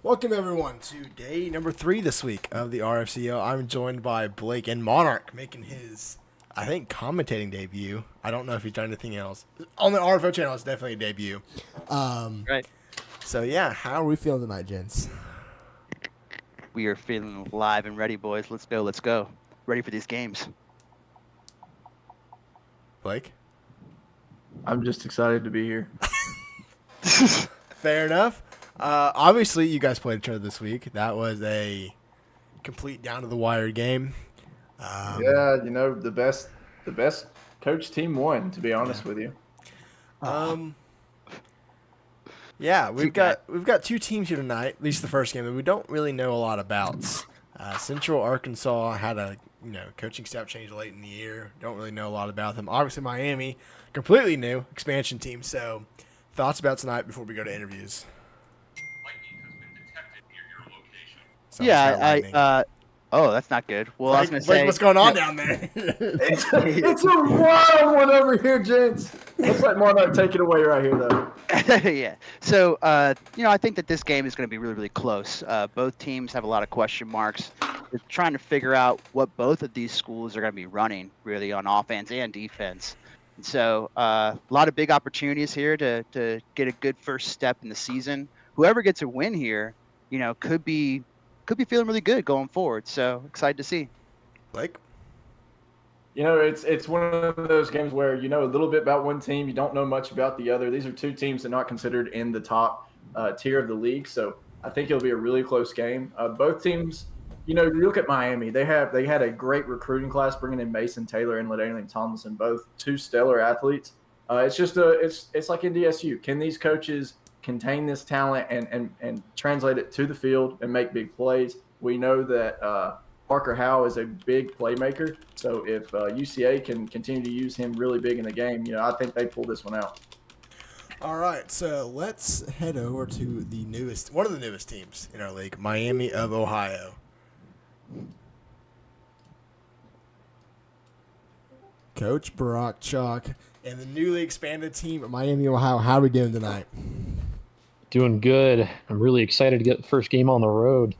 Welcome everyone to day number 3 this week of the RFCL. I'm joined by Blake and Monarch making his, I think, commentating debut. I don't know if he's done anything else. On the RFO channel, it's definitely a debut. Right. So yeah, how are we feeling tonight, gents? We are feeling live and ready, boys. Let's go. Let's go. Ready for these games. Blake? I'm just excited to be here. Fair enough. Obviously, you guys played each other this week. That was a complete down-to-the-wire game. Yeah, the best coach team won, to be honest with you. Yeah, we've got two teams here tonight. At least the first game that we don't really know a lot about. Central Arkansas had a coaching staff change late in the year. Don't really know a lot about them. Obviously, Miami, completely new expansion team. So, thoughts about tonight before we go to interviews. Yeah, oh, that's not good. Well, I was gonna say, what's going on down there? It's a wild one over here, gents. Let's let Monarch take it away right here, though. yeah. So, I think that this game is going to be really, really close. Both teams have a lot of question marks. They're trying to figure out what both of these schools are going to be running, really, on offense and defense. And so, a lot of big opportunities here to get a good first step in the season. Whoever gets a win here, could be feeling really good going forward. So excited to see. Blake? It's one of those games where you know a little bit about one team, you don't know much about the other. These are two teams that are not considered in the top tier of the league, so I think it'll be a really close game. Both teams, you look at Miami. They had a great recruiting class, bringing in Mason Taylor and LaDainian Tomlinson, both two stellar athletes. It's like in DSU. Can these coaches contain this talent and translate it to the field and make big plays? We know that Parker Howe is a big playmaker, so if UCA can continue to use him really big in the game, I think they pull this one out. All right, so let's head over to one of the newest teams in our league, Miami of Ohio. Coach Barack Chalk and the newly expanded team at Miami, Ohio. How are we doing tonight? Doing good. I'm really excited to get the first game on the road.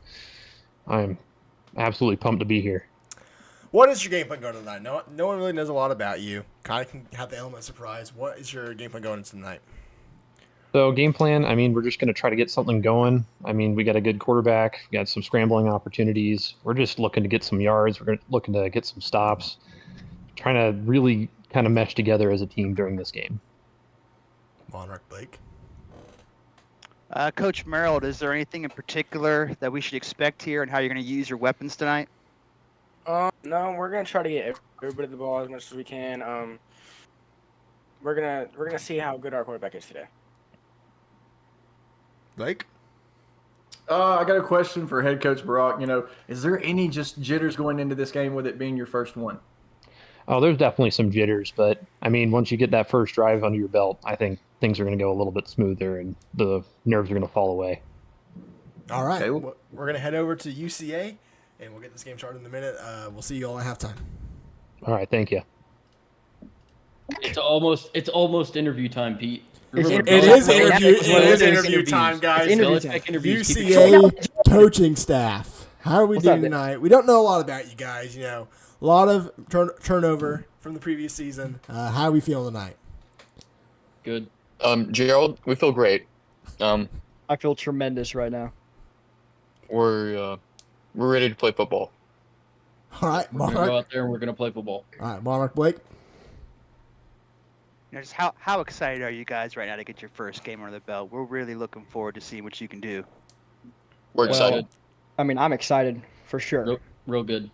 I'm absolutely pumped to be here. What is your game plan going tonight? No one really knows a lot about you. Kind of can have the element of surprise. What is your game plan going into tonight? So game plan, we're just going to try to get something going. We got a good quarterback. We got some scrambling opportunities. We're just looking to get some yards. We're looking to get some stops. Trying to really kind of mesh together as a team during this game. Monarch Blake. Coach Merrill, is there anything in particular that we should expect here and how you're going to use your weapons tonight? No, we're gonna try to get everybody the ball as much as we can. We're gonna see how good our quarterback is today. Blake? I got a question for head coach Barack. Is there any just jitters going into this game with it being your first one? Oh, there's definitely some jitters, but once you get that first drive under your belt, I think things are going to go a little bit smoother and the nerves are going to fall away. All right. Okay. We're going to head over to UCA, and we'll get this game started in a minute. We'll see you all at halftime. All right. Thank you. It's almost interview time, Pete. It is interview time, guys. UCA coaching staff. How are we doing tonight? We don't know a lot about you guys. A lot of turnover from the previous season. How are we feeling tonight? Good. Gerald, we feel great. I feel tremendous right now. We're ready to play football. All right, Monarch. We're gonna go out there and we're gonna play football. All right, Monarch Blake. Just how excited are you guys right now to get your first game under the belt? We're really looking forward to seeing what you can do. We're excited. I'm excited for sure. Real good.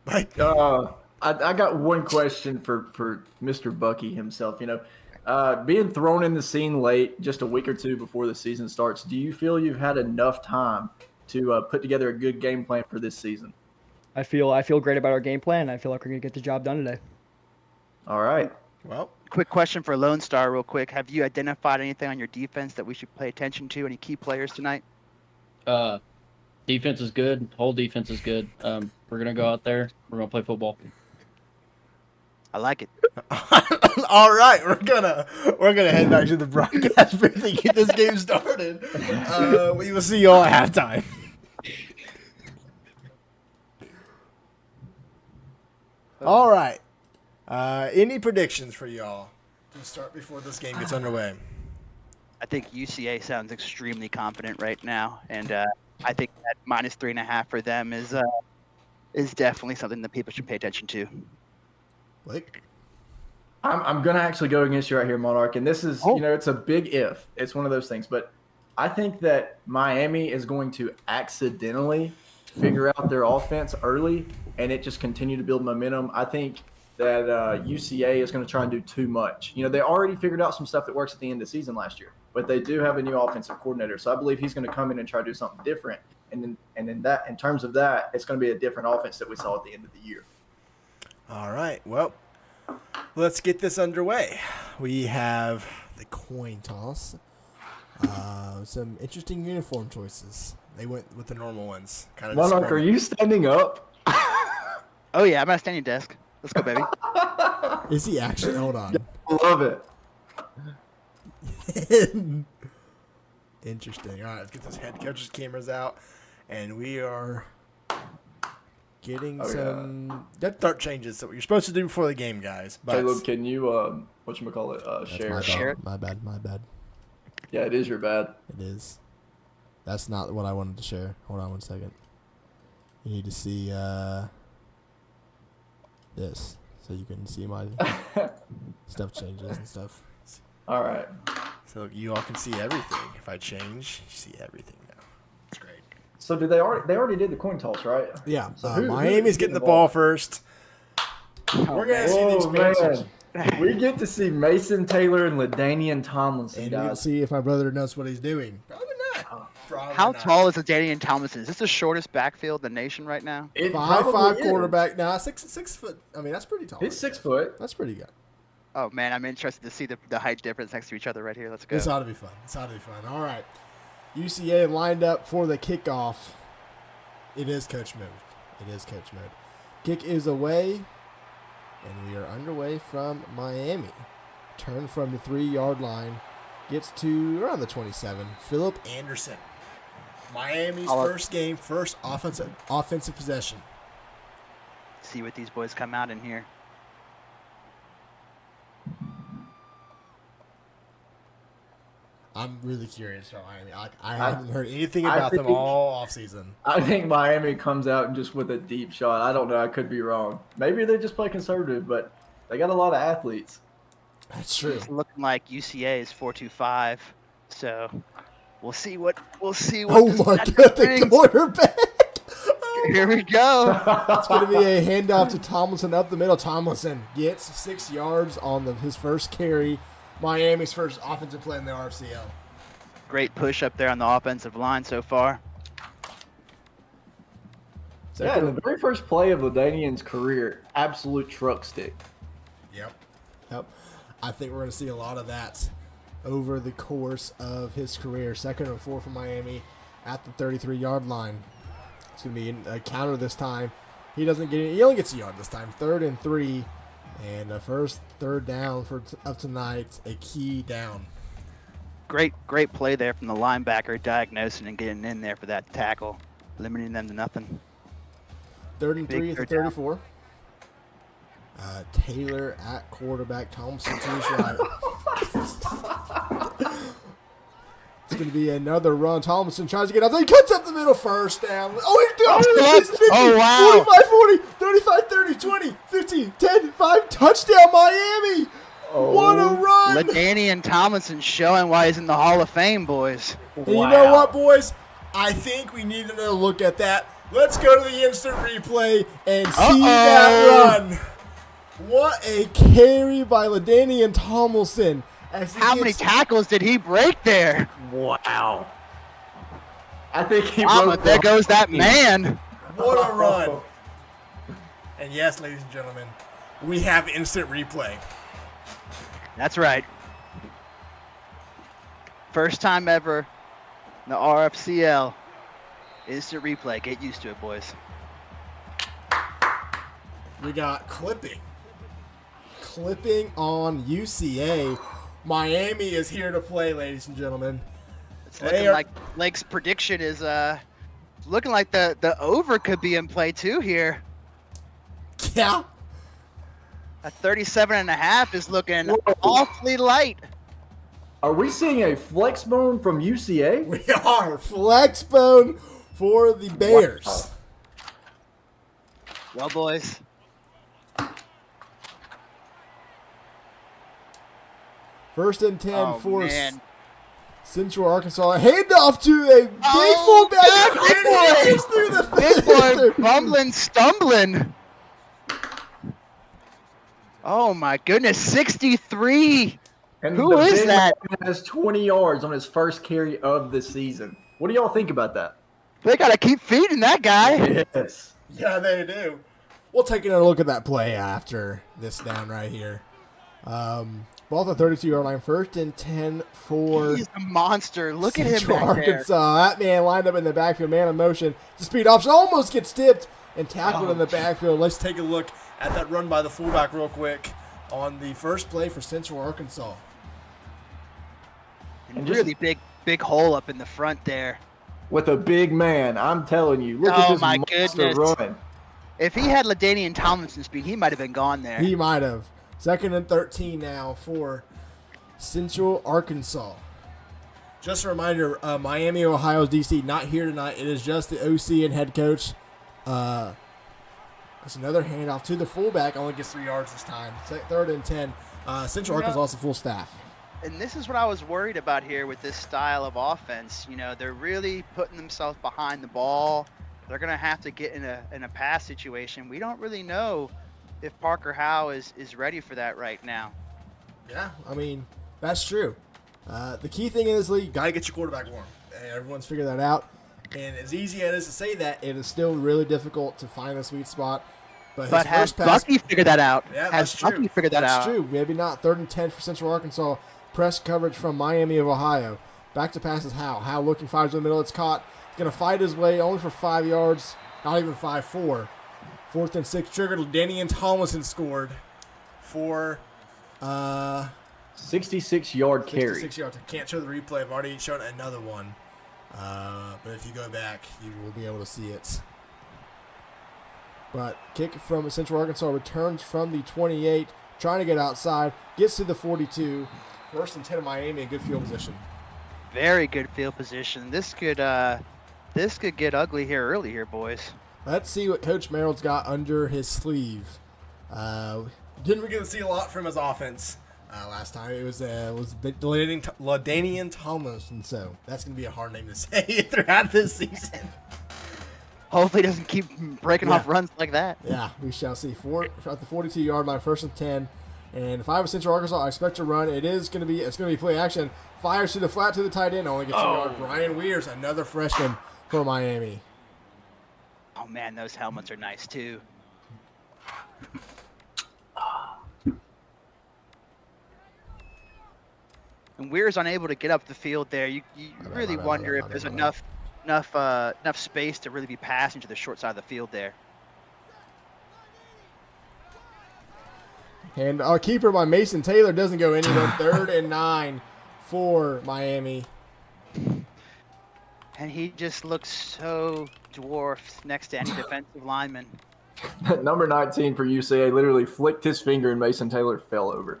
Right. I got one question for Mr. Bucky himself. Being thrown in the scene late, just a week or two before the season starts, do you feel you've had enough time to put together a good game plan for this season? I feel great about our game plan. I feel like we're gonna get the job done today. All right. Well, quick question for Lone Star, real quick. Have you identified anything on your defense that we should pay attention to? Any key players tonight? Defense is good. Whole defense is good. We're gonna go out there. We're gonna play football. I like it. All right, we're gonna head back to the broadcast booth to get this game started. We will see you all at halftime. All right. Any predictions for y'all to start before this game gets underway? I think UCA sounds extremely confident right now, and I think that -3.5 for them is definitely something that people should pay attention to. Blake? I'm gonna actually go against you right here, Monarch, and this is it's a big if. It's one of those things, but I think that Miami is going to accidentally figure out their offense early, and it just continue to build momentum. I think that UCA is going to try and do too much. They already figured out some stuff that works at the end of the season last year, but they do have a new offensive coordinator, so I believe he's going to come in and try to do something different. And in terms of that, it's going to be a different offense that we saw at the end of the year. All right. Well, let's get this underway. We have the coin toss. Some interesting uniform choices. They went with the normal ones. Kind of. Monarch, are you standing up? Oh yeah, I'm at a standing desk. Let's go, baby. Is he actually? Hold on. I love it. Interesting. All right, let's get those head coaches' cameras out, and we are getting some depth chart changes. So what you're supposed to do before the game, guys. But Caleb, can you share? Share. My bad. Yeah, it is your bad. It is. That's not what I wanted to share. Hold on 1 second. You need to see this so you can see my stuff changes and stuff. All right. So you all can see everything. If I change, you see everything now. It's great. So did they already did the coin toss, right? Yeah. So Miami's getting the ball first. We're gonna see the expansion. We get to see Mason Taylor and LaDainian Tomlinson. And we'll see if my brother knows what he's doing. Probably not. How tall is LaDainian Tomlinson? Is this the shortest backfield in the nation right now? 5'5" quarterback. Nah, 6 foot. I mean, that's pretty tall. He's 6 foot. That's pretty good. Oh man, I'm interested to see the height difference next to each other right here. Let's go. This ought to be fun. All right. UCA lined up for the kickoff. It is coach mode. Kick is away, and we are underway from Miami. Turn from the 3-yard line. Gets to around the 27. Philip Anderson. Miami's first offensive possession. See what these boys come out in here. I'm really curious about Miami. I haven't heard anything about them all offseason. I think Miami comes out just with a deep shot. I don't know. I could be wrong. Maybe they just play conservative, but they got a lot of athletes. That's true. It's looking like UCA is 4-2-5, so we'll see what Oh my God, the quarterback! Here we go. It's going to be a handoff to Tomlinson up the middle. Tomlinson gets 6 yards on his first carry. Miami's first offensive play in the RFCL. Great push up there on the offensive line so far. Yeah, the very first play of LaDainian's career, absolute truck stick. Yep. I think we're going to see a lot of that over the course of his career. 2nd and 4 for Miami at the 33-yard line. It's going to be a counter this time. He only gets a yard this time. 3rd and 3. And the first third down of tonight, a key down. Great play there from the linebacker, diagnosing and getting in there for that tackle, limiting them to nothing. 3rd and 3 at the 34. Taylor at quarterback. Thompson to his right. It's going to be another run. Thompson tries to get out there. He cuts up the middle, first down. He's 50, wow. 45, 40, 35, 30, 20, 15, 10, 5. Touchdown, Miami. What a run. LaDainian Tomlinson showing why he's in the Hall of Fame, boys. And you know what, boys? I think we need another look at that. Let's go to the instant replay and see that run. What a carry by LaDainian Tomlinson. How many tackles did he break there? Wow. I think there goes that man. What a run. And yes, ladies and gentlemen, we have instant replay. That's right. First time ever in the RFCL. Instant replay. Get used to it, boys. We got clipping. clipping on UCA. Miami is here to play, ladies and gentlemen. It's looking like Blake's prediction is looking like the over could be in play too here. Yeah. A 37.5 is looking awfully light. Are we seeing a flex bone from UCA? We are flex bone for the Bears. Wow. Well, boys. First and 10 for man. Central Arkansas. Handoff to a big fullback. And he is through the Big boy bumbling, stumbling. Oh my goodness, 63. And Who the is big that? man has 20 yards on his first carry of the season. What do y'all think about that? They gotta keep feeding that guy. Yes. Yeah, they do. We'll take another look at that play after this down right here. Ball at the 32-yard line. First and 10 for He's a monster. Look at him Central back there. Arkansas. That man lined up in the backfield, man of motion. The speed option almost gets tipped and tackled in the backfield. Let's take a look at that run by the fullback real quick on the first play for Central Arkansas. And really big hole up in the front there. With a big man, I'm telling you. Look at Oh this my monster goodness. run. If he had LaDainian Tomlinson speed, he might have been gone there. He might have. Second and 13 now for Central Arkansas. Just a reminder, Miami, Ohio's DC, not here tonight. It is just the OC and head coach. That's another handoff to the fullback. Only gets 3 yards this time. Third and 10. Central Arkansas also full staff. And this is what I was worried about here with this style of offense. You know, they're really putting themselves behind the ball. They're going to have to get in a pass situation. We don't really know if Parker Howe is ready for that right now. Yeah, I mean, that's true. The key thing in this league, you got to get your quarterback warm. And everyone's figured that out. And as easy as it is to say that, it is still really difficult to find the sweet spot. But his has first pass, Bucky figured that out? Yeah, Has that's true. Bucky figured that out? That's true. Maybe not. Third and 10 for Central Arkansas. Press coverage from Miami of Ohio. Back to pass is Howe. Howe looking, fires in the middle. It's caught. He's going to fight his way only for 5 yards. Not even 5, 4. Fourth and 6. Triggered. Danian Tomlinson scored for 66-yard carry. 66 yards. I can't show the replay. I've already shown another one. But if you go back, you will be able to see it. But kick from Central Arkansas returns from the 28, trying to get outside, gets to the 42. First and 10 of Miami in good field position. Very good field position. This could get ugly here early here, boys. Let's see what Coach Merrill's got under his sleeve. Didn't we get to see a lot from his offense last time? It was LaDainian Tomlinson, so that's going to be a hard name to say throughout this season. Hopefully he doesn't keep breaking off runs like that. Yeah, we shall see. At the 42-yard line, first and 10. And if I was Central Arkansas, I expect to run. It's going to be play action. Fires to the flat to the tight end. Only gets 2 yards. Brian Weirs, another freshman for Miami. Oh man, those helmets are nice too. And Weir's unable to get up the field there. You really wonder if there's enough space to really be passing to the short side of the field there. And our keeper by Mason Taylor doesn't go anywhere. Third and 9 for Miami. And he just looks so dwarfed next to any defensive lineman. Number 19 for UCA literally flicked his finger and Mason Taylor fell over.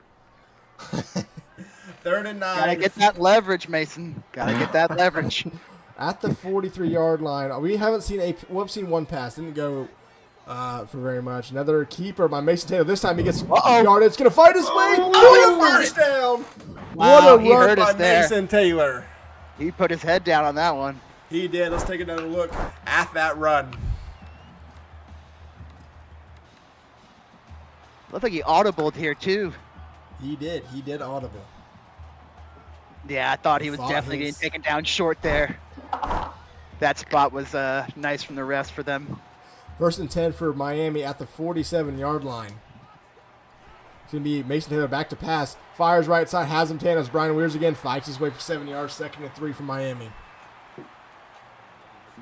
Third and 9. Gotta get that leverage, Mason. Gotta get that leverage. At the 43-yard line. We've seen one pass. Didn't go for very much. Another keeper by Mason Taylor. This time he gets yardage. It's going to fight his way to a first down. Wow, what a run by Mason Taylor. He put his head down on that one. He did. Let's take another look at that run. Looked like he audibled here too. He did. He did audible. Yeah, I thought he was definitely getting taken down short there. That spot was nice from the refs for them. First and 10 for Miami at the 47-yard line. It's going to be Mason Taylor back to pass. Fires right side, has him 10 as Brian Weirs again fights his way for 7 yards. Second and 3 for Miami.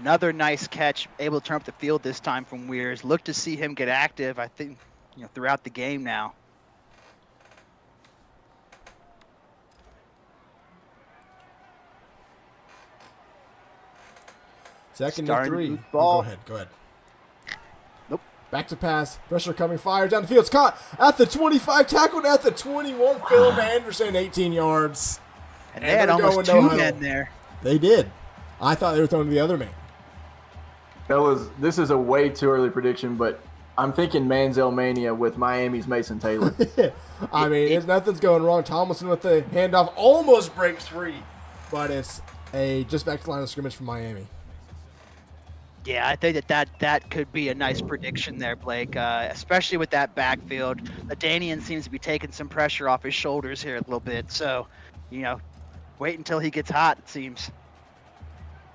Another nice catch, able to turn up the field this time from Weirs. Look to see him get active, I think, throughout the game now. Second and Starting to 3. move Oh, ball. go ahead. Nope. Back to pass. Pressure coming. Fire down the field. It's caught at the 25. Tackled at the 21. Philip Anderson, 18 yards. And they had they're almost going no 2 men huddle. there. They did. I thought they were throwing to the other man. Fellas, this is a way too early prediction, but I'm thinking Manziel Mania with Miami's Mason Taylor. I mean, nothing's going wrong. Tomlinson with the handoff almost breaks free, but it's just back to the line of scrimmage for Miami. Yeah, I think that could be a nice prediction there, Blake, especially with that backfield. Ladanian seems to be taking some pressure off his shoulders here a little bit. So, wait until he gets hot, it seems.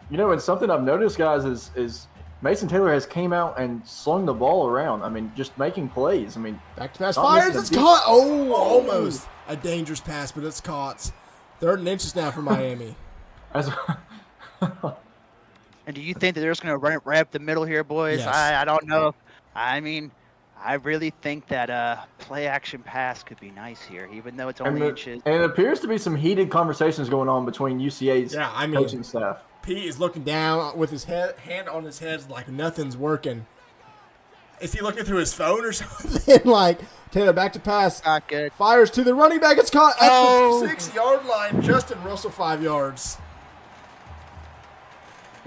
And something I've noticed, guys, is Mason Taylor has came out and slung the ball around. I mean, just making plays. I mean, Back to pass. not Fires. missing a It's beat. caught. Oh, almost a dangerous pass, but it's caught. 3rd and inches now for Miami. As- And do you think that they're just going to run it right up the middle here, boys? Yes. I don't know. I mean, I really think that play action pass could be nice here, even though it's only inches. And it appears to be some heated conversations going on between UCA's Yeah, I mean, coaching staff. Pete is looking down with his hand on his head like nothing's working. Is he looking through his phone or something? Like, Taylor back to pass. Not good. Fires to the running back. It's caught at Oh. the 6-yard line. Justin Russell, 5 yards.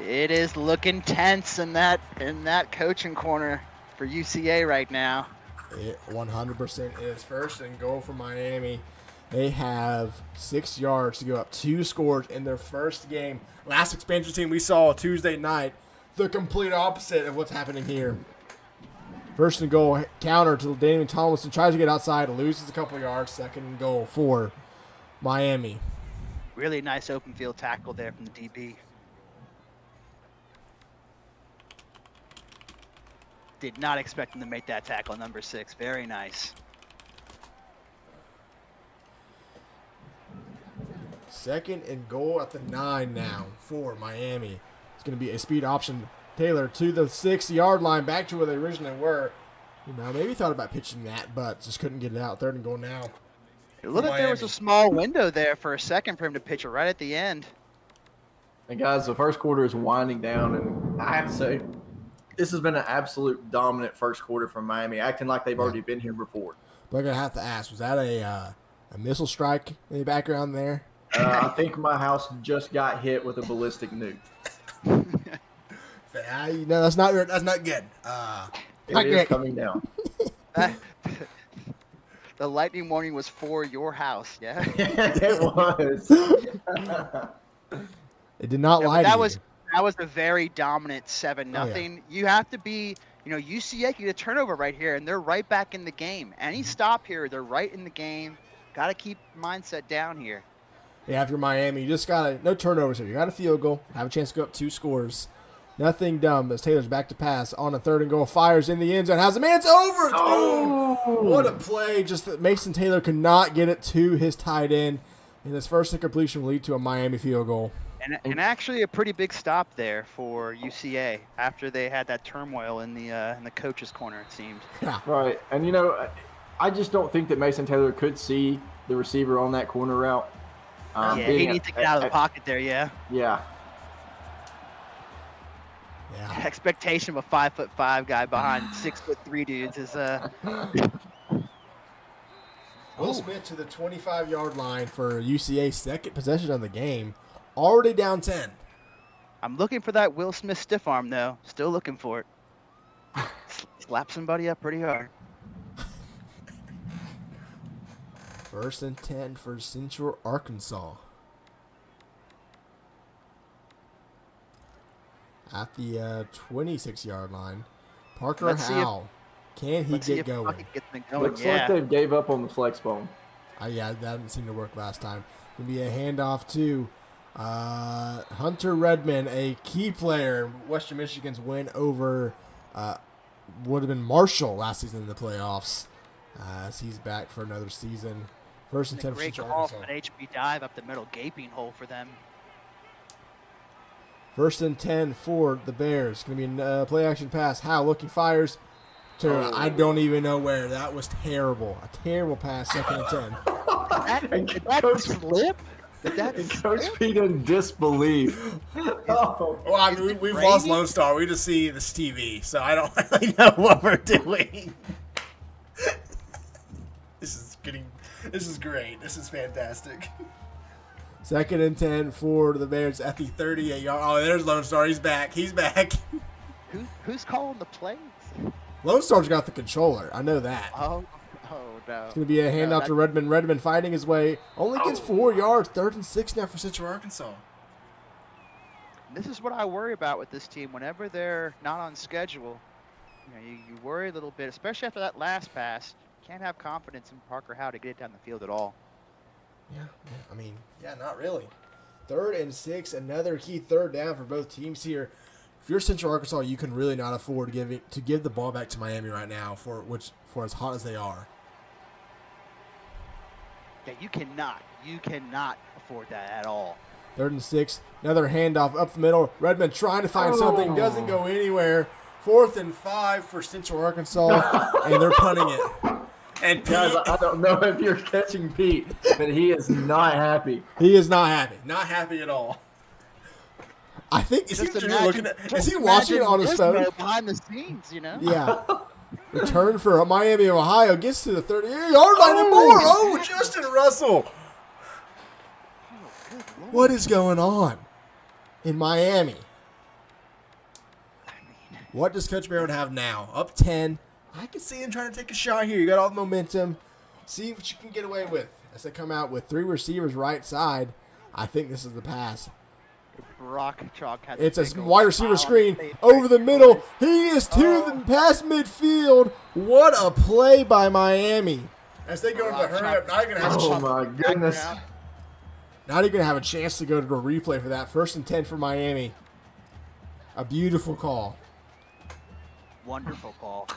It is looking tense in that coaching corner for UCA right now. It 100% is 1st and goal for Miami. They have 6 yards to go up 2 scores in their first game. Last expansion team we saw Tuesday night, the complete opposite of what's happening here. 1st and goal, counter to Damian Tomlinson, tries to get outside, loses a couple of yards. 2nd and goal for Miami. Really nice open field tackle there from the DB. Did not expect him to make that tackle, number 6. Very nice. 2nd and goal at the 9 now for Miami. It's going to be a speed option. Taylor to the 6-yard line, back to where they originally were. Maybe thought about pitching that, but just couldn't get it out. 3rd and goal now. It looked like there was a small window there for a second for him to pitch it right at the end. And guys, the first quarter is winding down, and I have to say, this has been an absolute dominant first quarter from Miami, acting like they've already been here before. But I'm going to have to ask, was that a missile strike in the background there? I think my house just got hit with a ballistic nuke. No, that's not good. It is coming down. The lightning warning was for your house, yeah? It was. It did not lie to you. That was a very dominant 7-0. Oh, yeah. You have to be, UCA can get a turnover right here, and they're right back in the game. Any stop here, they're right in the game. Got to keep mindset down here. Yeah, if you're Miami, you just got no turnovers here. You got a field goal, have a chance to go up 2 scores. Nothing dumb as Taylor's back to pass on a 3rd and goal. Fires in the end zone. Has a man. It's over. Oh, what a play. Just that Mason Taylor could not get it to his tight end. And his first incompletion will lead to a Miami field goal. And actually a pretty big stop there for UCA after they had that turmoil in the coach's corner, it seemed. Yeah. Right. And, I just don't think that Mason Taylor could see the receiver on that corner route. He needs to get out of the pocket there, yeah. Yeah. Yeah. Expectation of a 5'5" guy behind 6'3" dudes is Will Smith to the 25-yard line for UCA's second possession of the game. Already down 10. I'm looking for that Will Smith stiff arm, though. Still looking for it. Slap somebody up pretty hard. 1st and 10 for Central Arkansas. At the 26-yard line. Parker Let's see Howell. Can he get going? Looks like they gave up on the flex bone. Yeah, that didn't seem to work last time. Going to be a handoff to Hunter Redmond, a key player in Western Michigan's win over would have been Marshall last season in the playoffs. As he's back for another season. 1st and 10 for Great Central call Arkansas. from an HB dive up the middle, gaping hole for them. 1st and 10 for the Bears. Going to be a play action pass. Howe looking, fires to I don't even know where. That was terrible. A terrible pass. 2nd and 10. Did that slip? That's Coach Pete in disbelief. Oh. Well, I mean, we've lost Lone Star. We just see this TV, so I don't really know what we're doing. This is great. This is fantastic. 2nd and 10 for the Bears at the 38-yard. Oh, there's Lone Star. He's back. He's back. Who's calling the plays? Lone Star's got the controller. I know that. Oh no. It's going to be a handoff to Redmond. Redmond fighting his way. Only gets 4 yards. 3rd and 6 now for Central Arkansas. This is what I worry about with this team. Whenever they're not on schedule, you worry a little bit, especially after that last pass. You can't have confidence in Parker Howe to get it down the field at all. Yeah, I mean, not really. 3rd and 6, another key 3rd down for both teams here. If you're Central Arkansas, you can really not afford to give the ball back to Miami right now for as hot as they are. Yeah, you cannot afford that at all. 3rd and 6, another handoff up the middle. Redmond trying to find something, doesn't go anywhere. 4th and 5 for Central Arkansas, and they're punting it. And Pete, Guys, I don't know if you're catching Pete, but he is not happy. He is not happy. Not happy at all. I think is he Just watching it on his phone? Behind the scenes, Yeah. Return for Miami of Ohio gets to the 38-yard line and more. Oh, Justin Russell. what is going on in Miami? What does Coach Barron have now? Up 10. I can see him trying to take a shot here. You got all the momentum. See what you can get away with. As they come out with 3 receivers right side, I think this is the pass. Brock Chalk has It's a wide receiver screen over the middle. He is to the past midfield. What a play by Miami. As they go into the hurry up, not even gonna have Oh my goodness. not even gonna have a chance to go to a replay for that. 1st and 10 for Miami. A beautiful call. Wonderful call.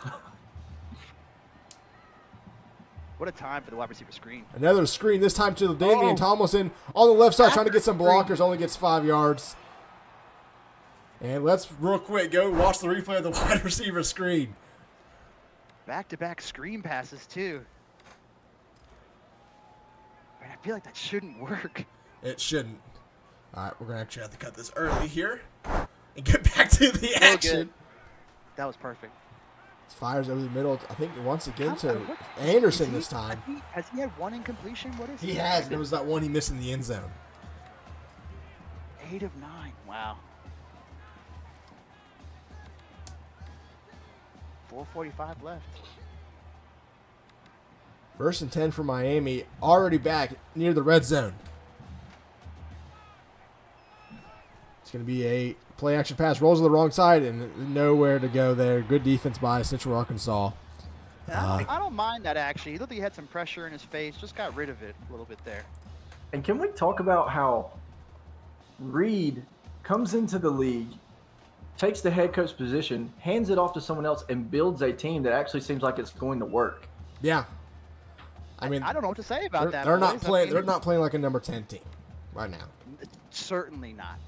What a time for the wide receiver screen. Another screen, this time to Damian Tomlinson on the left side, trying to get some blockers, only gets 5 yards. And let's real quick go watch the replay of the wide receiver screen. Back-to-back screen passes, too. Man, I feel like that shouldn't work. It shouldn't. All right, we're going to actually have to cut this early here and get back to the action. Good. That was perfect. Fires over the middle, I think, once again to Anderson this time. Has he had one incompletion? What is He has, and it was that one he missed in the end zone. 8 of 9. Wow. 4:45 left. 1st and 10 for Miami, already back near the red zone. It's going to be a play action pass, rolls to the wrong side, and nowhere to go there. Good defense by Central Arkansas. I don't mind that, actually. He looked like he had some pressure in his face, just got rid of it a little bit there. And can we talk about how Reed comes into the league, takes the head coach position, hands it off to someone else, and builds a team that actually seems like it's going to work? Yeah. I mean, I don't know what to say about that. They're not boys. playing. I mean, They're not playing like a number 10 team right now. Certainly not.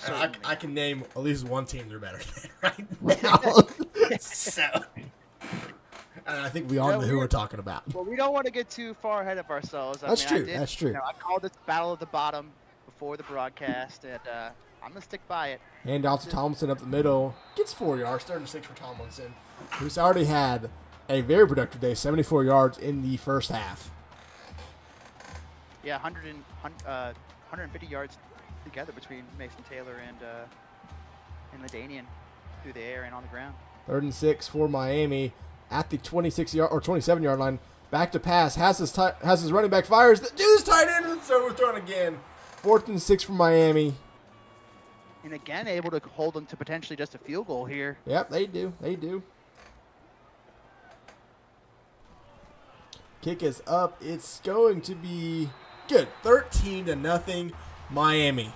And I can name at least one team they're better than right now. So, and I think we all know who we're talking about. Well, we don't want to get too far ahead of ourselves. That's true. That's true. I called this battle of the bottom before the broadcast, and I'm gonna stick by it. Hand off to Tomlinson up the middle. Gets 4 yards. 3rd and 6 for Tomlinson, who's already had a very productive day. 74 yards in the first half. Yeah, 150 yards together between Mason Taylor and Ladanian through the air and on the ground. 3rd and 6 for Miami at the 26-yard or 27-yard line. Back to pass. Has his running back fires. The dude's tight end, and it's overthrown again. 4th and 6 for Miami. And again, able to hold them to potentially just a field goal here. Yep, they do. They do. Kick is up. It's going to be good. 13-0 Miami.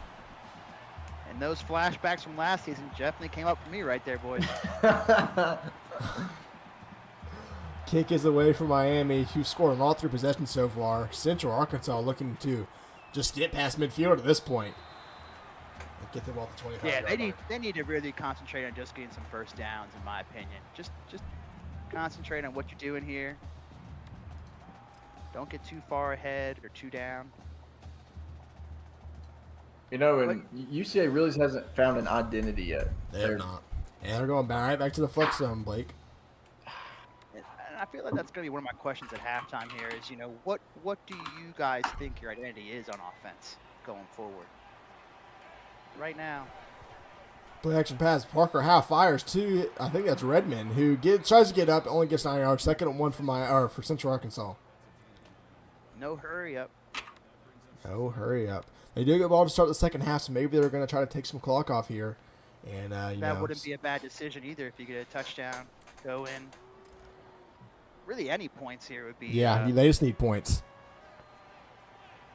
And those flashbacks from last season definitely came up for me right there, boys. Kick is away from Miami, who scored on all 3 possessions so far. Central Arkansas looking to just get past midfield at this point. And get the ball to 25. Yeah, they need to really concentrate on just getting some first downs, in my opinion. Just concentrate on what you're doing here. Don't get too far ahead or too down. You know, and UCA really hasn't found an identity yet. They have not. And they're going right back to the flex zone, Blake. And I feel like that's going to be one of my questions at halftime here is, what do you guys think your identity is on offense going forward? Right now. Play action pass. Parker Howe fires two. I think that's Redmond, who tries to get up, only gets 9 yards. Second and 1 for Central Arkansas. No hurry up. No hurry up. They do get the ball to start the second half, so maybe they're going to try to take some clock off here. And that wouldn't be a bad decision either if you get a touchdown, go in. Really, any points here would be. Yeah, they just need points.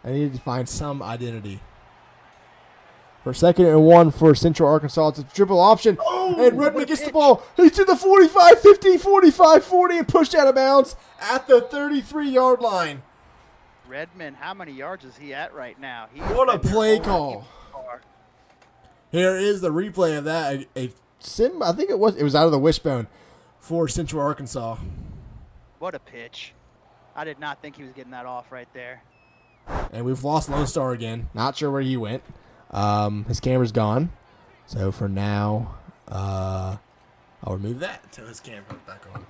I need to find some identity. For 2nd and 1 for Central Arkansas, it's a triple option. And Redmond gets the ball. He's to the 45, 50, 45, 40, and pushed out of bounds at the 33-yard line. Redmond, how many yards is he at right now? What a play call. Here is the replay of that. I think it was out of the wishbone for Central Arkansas. What a pitch. I did not think he was getting that off right there. And we've lost Lone Star again. Not sure where he went. His camera's gone. So for now, I'll remove that until his camera's back on.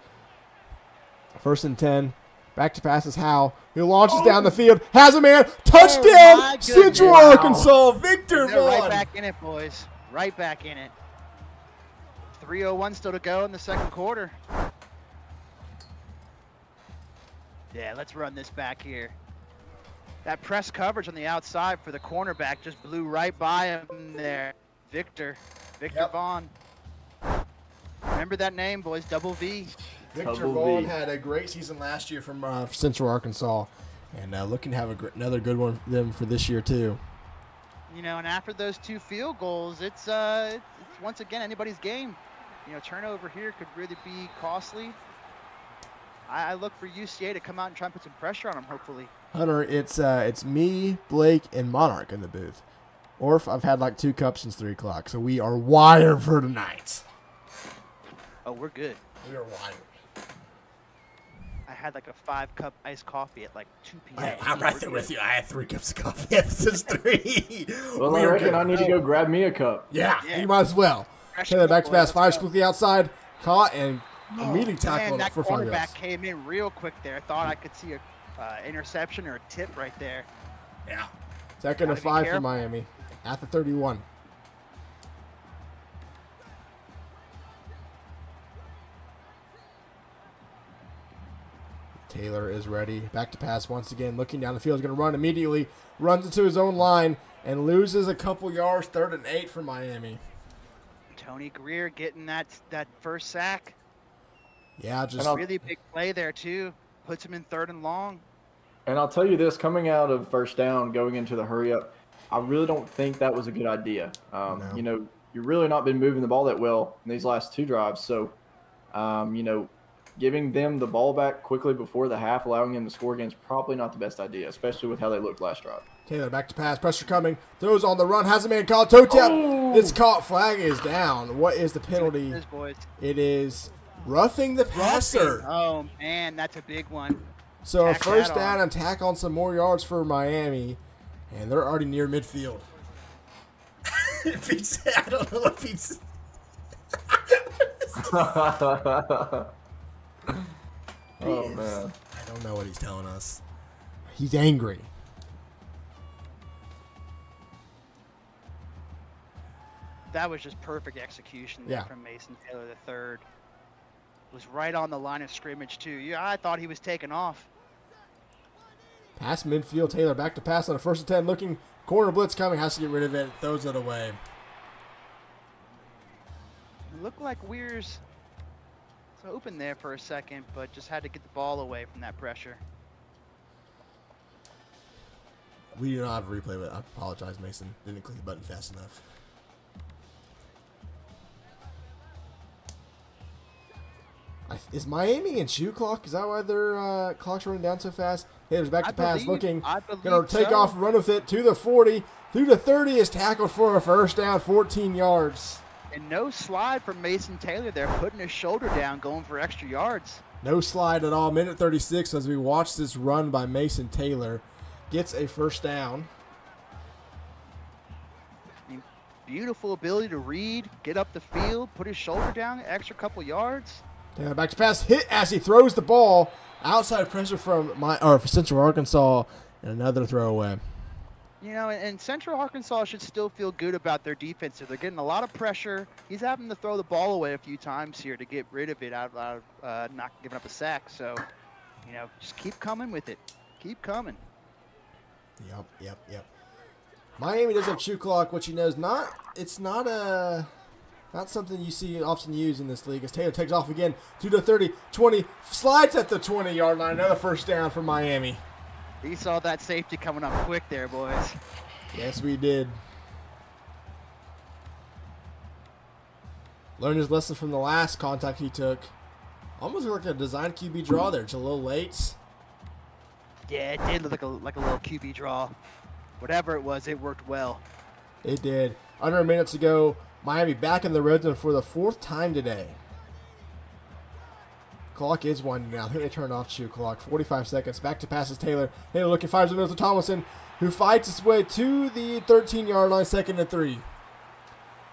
1st and 10. Back to passes Howe, who launches down the field. Has a man. Touchdown! Central Arkansas. Victor They're Vaughn. right back in it, boys. Right back in it. 3:01 still to go in the second quarter. Yeah, let's run this back here. That press coverage on the outside for the cornerback just blew right by him there. Victor Vaughn. Remember that name, boys, Double V. Victor Vaughn had a great season last year from Central Arkansas, and looking to have another good one for them for this year too. And after those 2 field goals, it's once again anybody's game. Turnover here could really be costly. I look for UCA to come out and try and put some pressure on them, hopefully. Hunter, it's me, Blake, and Monarch in the booth. Orf, I've had like 2 cups since 3 o'clock, so we are wired for tonight. Oh, we're good. We are wired. I had like a 5-cup iced coffee at like 2 p.m. I'm right there with you. I had 3 cups of coffee since 3. Well, I reckon I need to go grab me a cup. Yeah, you might as well. Taylor back to pass, fires quickly outside, caught, and immediately tackled that for 5 yards. cornerback came in real quick there. Thought I could see a interception or a tip right there. Yeah. 2nd and 5 for Miami at the 31. Taylor is ready. Back to pass once again. Looking down the field. He's going to run immediately. Runs into his own line and loses a couple yards. 3rd and 8 for Miami. Tony Greer getting that first sack. Yeah, just really big play there too. Puts him in 3rd and long. And I'll tell you this, coming out of first down, going into the hurry up, I really don't think that was a good idea. No. You've really not been moving the ball that well in these last 2 drives. So, giving them the ball back quickly before the half, allowing them to score again is probably not the best idea, especially with how they looked last drive. Taylor back to pass. Pressure coming. Throws on the run. Has a man called. Toe tap. It's caught. Flag is down. What is the penalty? It is roughing the passer. Oh, man, that's a big one. So a first down and tack on some more yards for Miami, and they're already near midfield. I don't know what Pete's. Oh, man. I don't know what he's telling us. He's angry. That was just perfect execution there from Mason Taylor III. Was right on the line of scrimmage too. Yeah, I thought he was taking off. Pass midfield. Taylor back to pass on a 1st and 10. Looking. Corner blitz coming. Has to get rid of it. Throws it away. It looked like Weir's open there for a second, but just had to get the ball away from that pressure. We do not have a replay, but I apologize, Mason. Didn't click the button fast enough. Is Miami in shoe clock? Is that why their clock's running down so fast? Taylor's back to pass, looking. Going to take off, run with it to the 40. Through the 30 is tackled for a first down, 14 yards. And no slide from Mason Taylor there, putting his shoulder down, going for extra yards. No slide at all. Minute 36 as we watch this run by Mason Taylor. Gets a first down. I mean, beautiful ability to read, get up the field, put his shoulder down, extra couple yards. Yeah, back to pass, hit as he throws the ball. Outside pressure from for Central Arkansas, and another throwaway. You know, and Central Arkansas should still feel good about their defense. They're getting a lot of pressure. He's having to throw the ball away a few times here to get rid of it out of not giving up a sack. So, you know, just keep coming with it. Keep coming. Yep. Miami does have shoe clock, which it's not something you see often used in this league. As Taylor takes off again to the 30, 20, slides at the 20-yard line. Another first down for Miami. He saw that safety coming up quick there, boys. Yes, we did. Learned his lesson from the last contact he took. Almost like a design QB draw there. It's a little late. Yeah, it did look like a little QB draw. Whatever it was, it worked well. It did. Under a minute to go. Miami back in the red zone for the 4th time today. Clock is winding down. I think they turned off shoe clock. 45 seconds. Back to passes Taylor. Taylor looking, fires it to Tomlinson, who fights his way to the 13-yard line, 2nd and 3.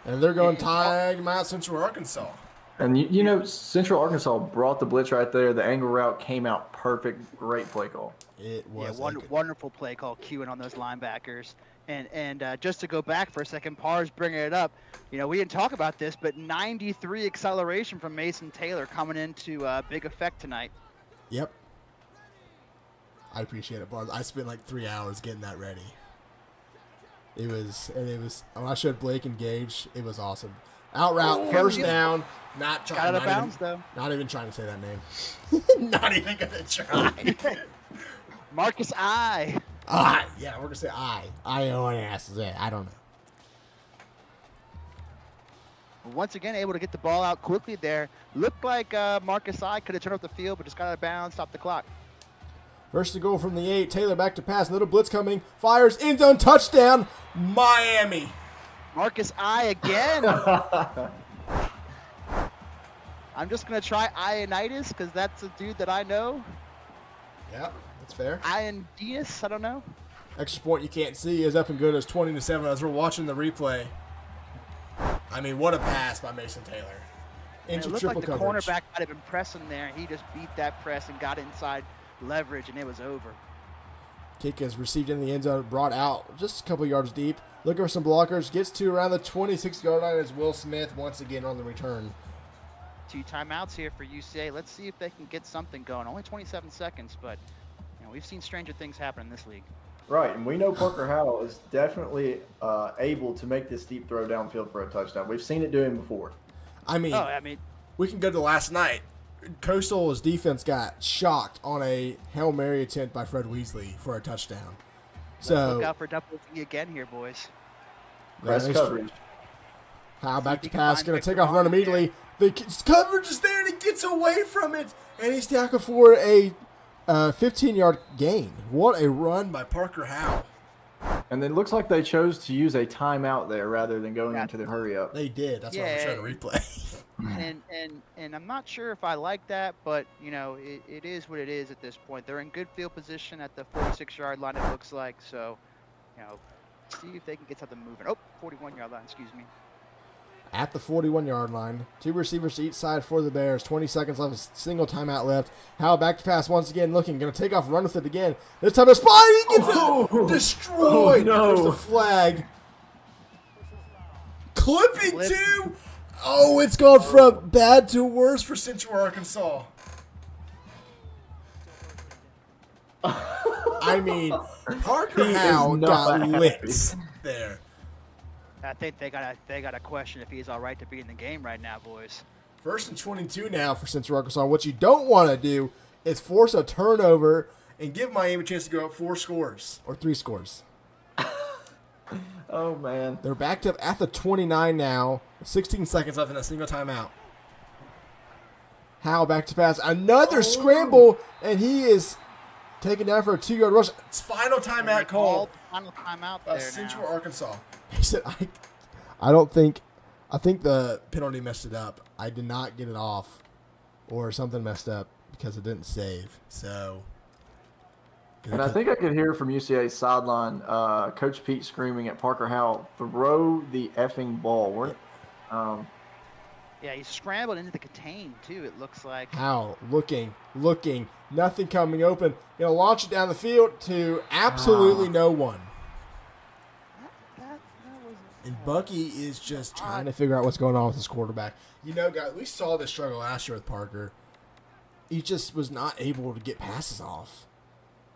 And they're going time out Central Arkansas. And you know, Central Arkansas brought the blitz right there. The angle route came out perfect. Great play call. It was wonderful play call, queuing on those linebackers. And just to go back for a second, Parr's bringing it up. You know, we didn't talk about this, but 93 acceleration from Mason Taylor coming into big effect tonight. Yep. I appreciate it, Bars. I spent like 3 hours getting that ready. It was when I showed Blake and Gage, it was awesome. Out route, first down. Not trying. Got out of bounds, though. Not even trying to say that name. Not even gonna try. Marcus I. Yeah, we're gonna say I-O-N-S. I don't know. Once again, able to get the ball out quickly there. Looked like Marcus I could have turned up the field, but just got out of bounds, stopped the clock. First to goal from the 8. Taylor back to pass. Little blitz coming. Fires. End zone touchdown. Miami. Marcus I again. I'm just going to try Ionitis because that's a dude that I know. Yep, that's fair. Ionitis, I don't know. Extra point you can't see is up and good as 20-7 as we're watching the replay. I mean, what a pass by Mason Taylor. Into it looked triple like the coverage. cornerback might have been pressing there. He just beat that press and got inside leverage, and it was over. Kick is received in the end zone, brought out just a couple yards deep. Looking for some blockers. Gets to around the 26-yard line as Will Smith once again on the return. 2 timeouts here for UCA. Let's see if they can get something going. Only 27 seconds, but you know, we've seen stranger things happen in this league. Right, and we know Parker Howell is definitely able to make this deep throw downfield for a touchdown. We've seen it do him before. I mean, we can go to last night. Coastal's defense got shocked on a Hail Mary attempt by Fred Weasley for a touchdown. So look out for double T again here, boys. Press coverage. Howell back to pass, going to take off run immediately. The coverage is there, and he gets away from it, and he's tackled for a 15-yard gain. What a run by Parker Howell. And it looks like they chose to use a timeout there rather than going into the hurry up. They did. That's why I'm trying to replay. and I'm not sure if I like that, but you know, it is what it is at this point. They're in good field position at the 46-yard line, it looks like. So, you know, see if they can get something moving. Oh, 41-yard line, excuse me. At the 41-yard line, 2 receivers to each side for the Bears. 20 seconds left, a single timeout left. Howell back to pass once again, looking, going to take off, run with it again. This time a spot, he gets it destroyed. No. There's the flag. Clipping too. Oh, it's gone from bad to worse for Central Arkansas. I mean, Parker Howell got lit there. I think they got a question if he's all right to be in the game right now, boys. 1st and 22 now for Central Arkansas. What you don't want to do is force a turnover and give Miami a chance to go up 4 scores or 3 scores. Oh, man. They're backed up at the 29 now. 16 seconds left in a single timeout. Howell back to pass. Another scramble, and he is taken down for a 2-yard rush. It's final timeout call. Final timeout there Central now. Arkansas. He said, I think the penalty messed it up. I did not get it off or something messed up because it didn't save. So And I think I could hear from UCA's sideline, Coach Pete screaming at Parker Howell, "Throw the effing ball!" Yeah, he scrambled into the contain too. It looks like. Howell looking, nothing coming open. Gonna launch it down the field to absolutely no one. And Bucky is just trying to figure out what's going on with his quarterback. You know, guys, we saw this struggle last year with Parker. He just was not able to get passes off.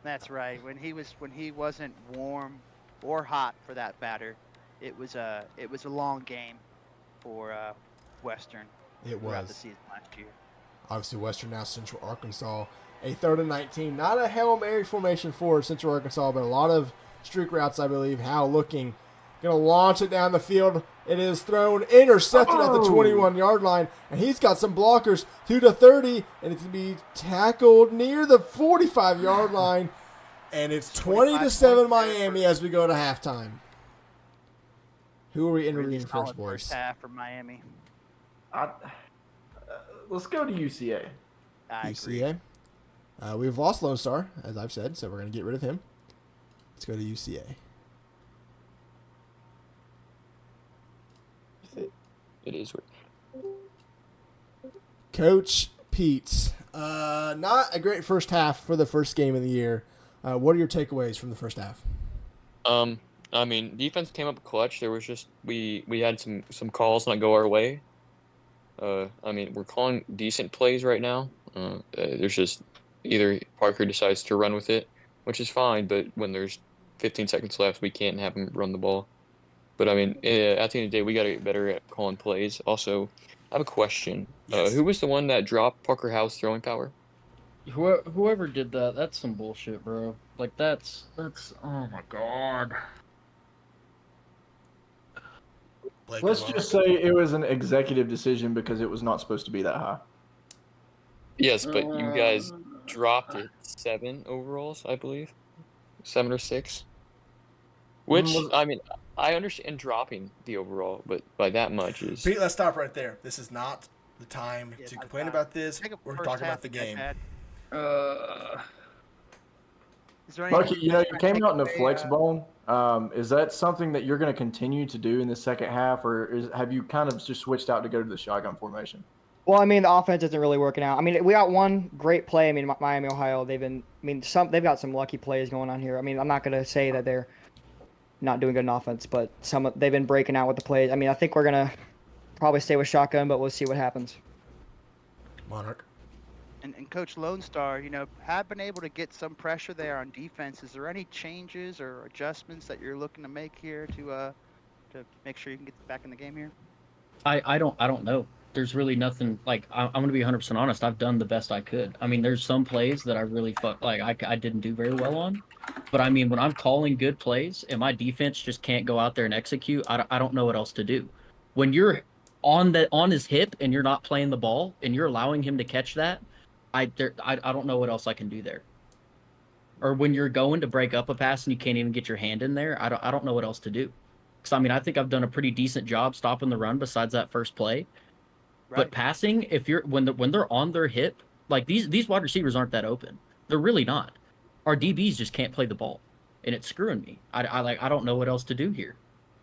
That's right. When he wasn't warm or hot for that batter, it was a long game for Western. It throughout the was. season last year. Obviously, Western, now Central Arkansas. A 3rd and 19. Not a Hail Mary formation for Central Arkansas, but a lot of streak routes, I believe. Howell looking. Going to launch it down the field. It is thrown, intercepted at the 21-yard line, and he's got some blockers to the 30, and it's going to be tackled near the 45-yard line, and it's 20-7 Miami as we go to halftime. Who are we interviewing first, boys? First half for Miami. Let's go to UCA. UCA. We've lost Lone Star, as I've said, so we're going to get rid of him. Let's go to UCA. It is. Coach Pete, not a great first half for the first game of the year. What are your takeaways from the first half? I mean, defense came up clutch. There was just we had some calls not go our way. I mean, we're calling decent plays right now. There's just either Parker decides to run with it, which is fine, but when there's 15 seconds left, we can't have him run the ball. But I mean, at the end of the day, we got to get better at calling plays. Also, I have a question. Yes. Who was the one that dropped Parker Howell's throwing power? Whoever did that, that's some bullshit, bro. Like that's oh my god. Blake Let's Lamar. just say it was an executive decision because it was not supposed to be that high. Yes, but you guys dropped it 7 overalls, I believe, 7 or 6. Which I mean, I understand dropping the overall, but by that much is. Pete, let's stop right there. This is not the time Yeah, to that's complain not- about this. Take a We're first talking half about the you guys game. had. Uh, Is there anything Bucky, you know, you came out in a takeaway, flex bone. Is that something that you're going to continue to do in the second half, or have you kind of just switched out to go to the shotgun formation? Well, I mean, the offense isn't really working out. I mean, we got one great play. I mean, Miami, Ohio, they've got some lucky plays going on here. I mean, I'm not going to say that they're not doing good in offense, but they've been breaking out with the plays. I mean, I think we're going to probably stay with shotgun, but we'll see what happens. Monarch. And Coach Lone Star, you know, have been able to get some pressure there on defense. Is there any changes or adjustments that you're looking to make here to make sure you can get back in the game here? I don't know. There's really nothing. Like I'm gonna be 100% honest. I've done the best I could. I mean, there's some plays that I really I didn't do very well on. But I mean, when I'm calling good plays and my defense just can't go out there and execute, I don't know what else to do. When you're on his hip and you're not playing the ball and you're allowing him to catch that, I don't know what else I can do there. Or when you're going to break up a pass and you can't even get your hand in there, I don't know what else to do. Because I mean, I think I've done a pretty decent job stopping the run besides that first play. Right. But passing, if you're when they're on their hip, like these wide receivers aren't that open. They're really not. Our DBs just can't play the ball, and it's screwing me. I don't know what else to do here,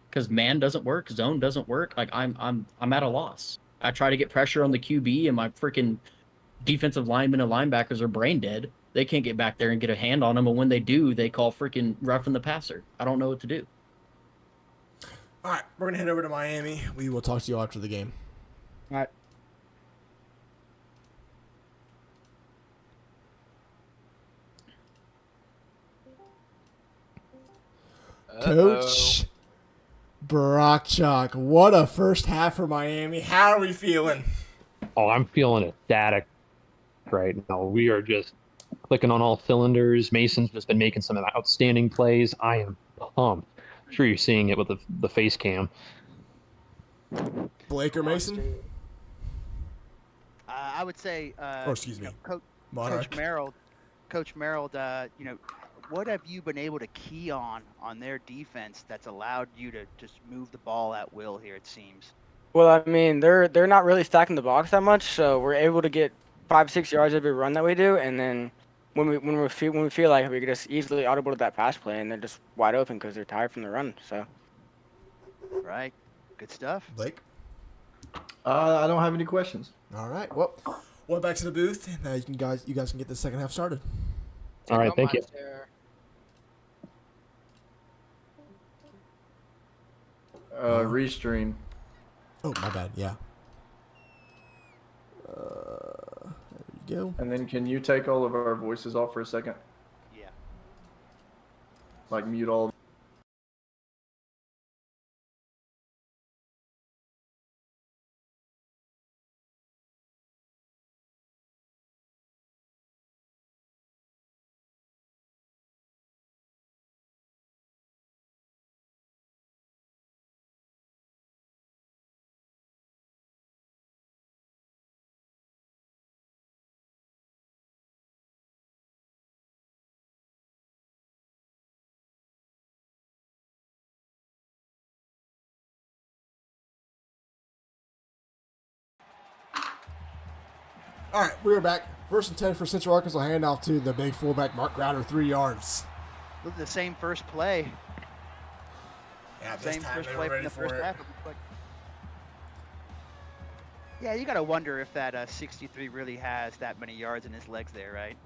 because man doesn't work, zone doesn't work. Like I'm at a loss. I try to get pressure on the QB, and my freaking defensive linemen and linebackers are brain dead. They can't get back there and get a hand on them, and when they do, they call freaking roughing the passer. I don't know what to do. All right, we're gonna head over to Miami. We will talk to you after the game. All right. Coach Brockchalk, what a first half for Miami. How are we feeling? Oh, I'm feeling ecstatic right now. We are just clicking on all cylinders. Mason's just been making some outstanding plays. I am pumped. I'm sure you're seeing it with the face cam. Blake or Mason? I would say. Excuse me, Coach Monarch. Coach Merrill, you know, what have you been able to key on their defense that's allowed you to just move the ball at will here? It seems. Well, I mean, they're not really stacking the box that much, so we're able to get 5-6 yards every run that we do, and then when we feel like we could just easily audible that pass play, and they're just wide open because they're tired from the run. So Right. Good stuff. Blake? I don't have any questions. All right. Well, we're back to the booth, and you guys can get the second half started. All right, thank you. Restream. Oh, my bad. Yeah. There you go. And then can you take all of our voices off for a second? Yeah. Like mute all. All right, we are back. First and 10 for Central Arkansas. Handoff to the big fullback, Mark Crowder, 3 yards. Look at the same first play. Yeah, this Same time first they play were from ready the first for it. half. Yeah, you got to wonder if that 63 really has that many yards in his legs there, right?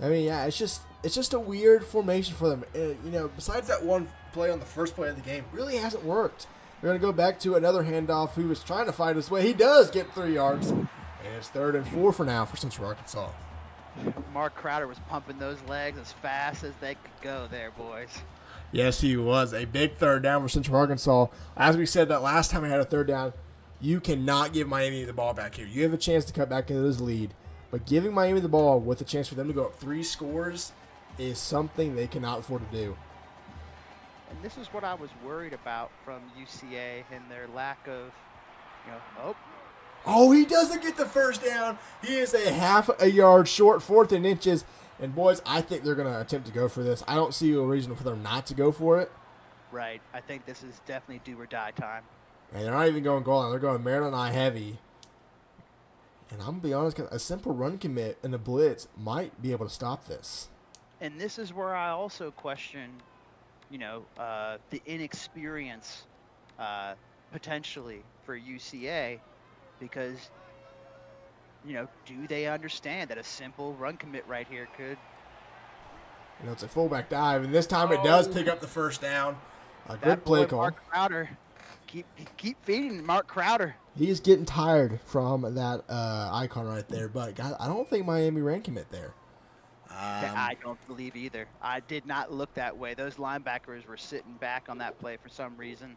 I mean, yeah, it's just a weird formation for them. Besides that one play on the first play of the game, really hasn't worked. They're going to go back to another handoff. He was trying to find his way. He does get 3 yards. And it's 3rd and 4 for now for Central Arkansas. Mark Crowder was pumping those legs as fast as they could go there, boys. Yes, he was. A big 3rd down for Central Arkansas. As we said that last time we had a 3rd down, you cannot give Miami the ball back here. You have a chance to cut back into this lead. But giving Miami the ball with a chance for them to go up 3 scores is something they cannot afford to do. And this is what I was worried about from UCA and their lack of, Oh, he doesn't get the first down. He is a half a yard short, 4th and inches. And, boys, I think they're going to attempt to go for this. I don't see a reason for them not to go for it. Right. I think this is definitely do or die time. And they're not even going goal line. They're going Maryland eye heavy. And I'm going to be honest, a simple run commit and a blitz might be able to stop this. And this is where I also question, the inexperience potentially for UCA. Because, do they understand that a simple run commit right here could? It's a fullback dive, and this time it does pick up the first down. A good play call. Mark Crowder. Keep feeding Mark Crowder. He's getting tired from that icon right there, but God, I don't think Miami ran commit there. I don't believe either. I did not look that way. Those linebackers were sitting back on that play for some reason.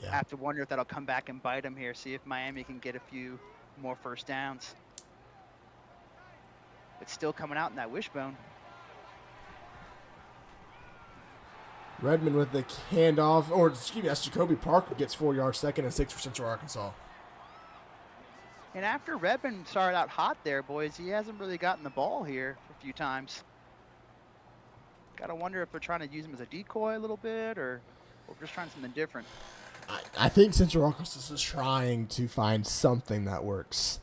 Yeah. I have to wonder if that'll come back and bite them here. See if Miami can get a few more first downs. It's still coming out in that wishbone. Redmond with the handoff, or excuse me, that's Jacoby Parker gets 4 yards, 2nd and 6 for Central Arkansas. And after Redmond started out hot there, boys, he hasn't really gotten the ball here a few times. Gotta wonder if they're trying to use him as a decoy a little bit, or just trying something different. I think Central Arkansas is trying to find something that works.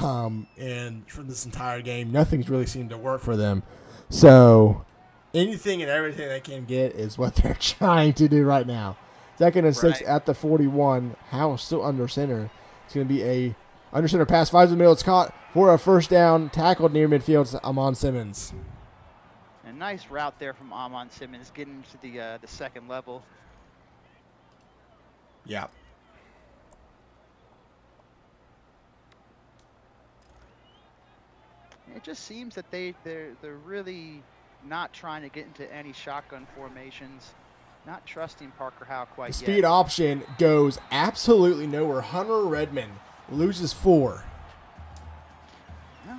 And for this entire game, nothing's really seemed to work for them. So anything and everything they can get is what they're trying to do right now. 2nd and 6 at the 41. Howe still under center. It's going to be a under center pass. Finds the middle. It's caught for a first down. Tackled near midfield to Amon Simmons. A nice route there from Amon Simmons, getting to the second level. Yeah. It just seems that they're really not trying to get into any shotgun formations, not trusting Parker Howe quite yet. The speed option goes absolutely nowhere. Hunter Redmond loses 4. Yeah.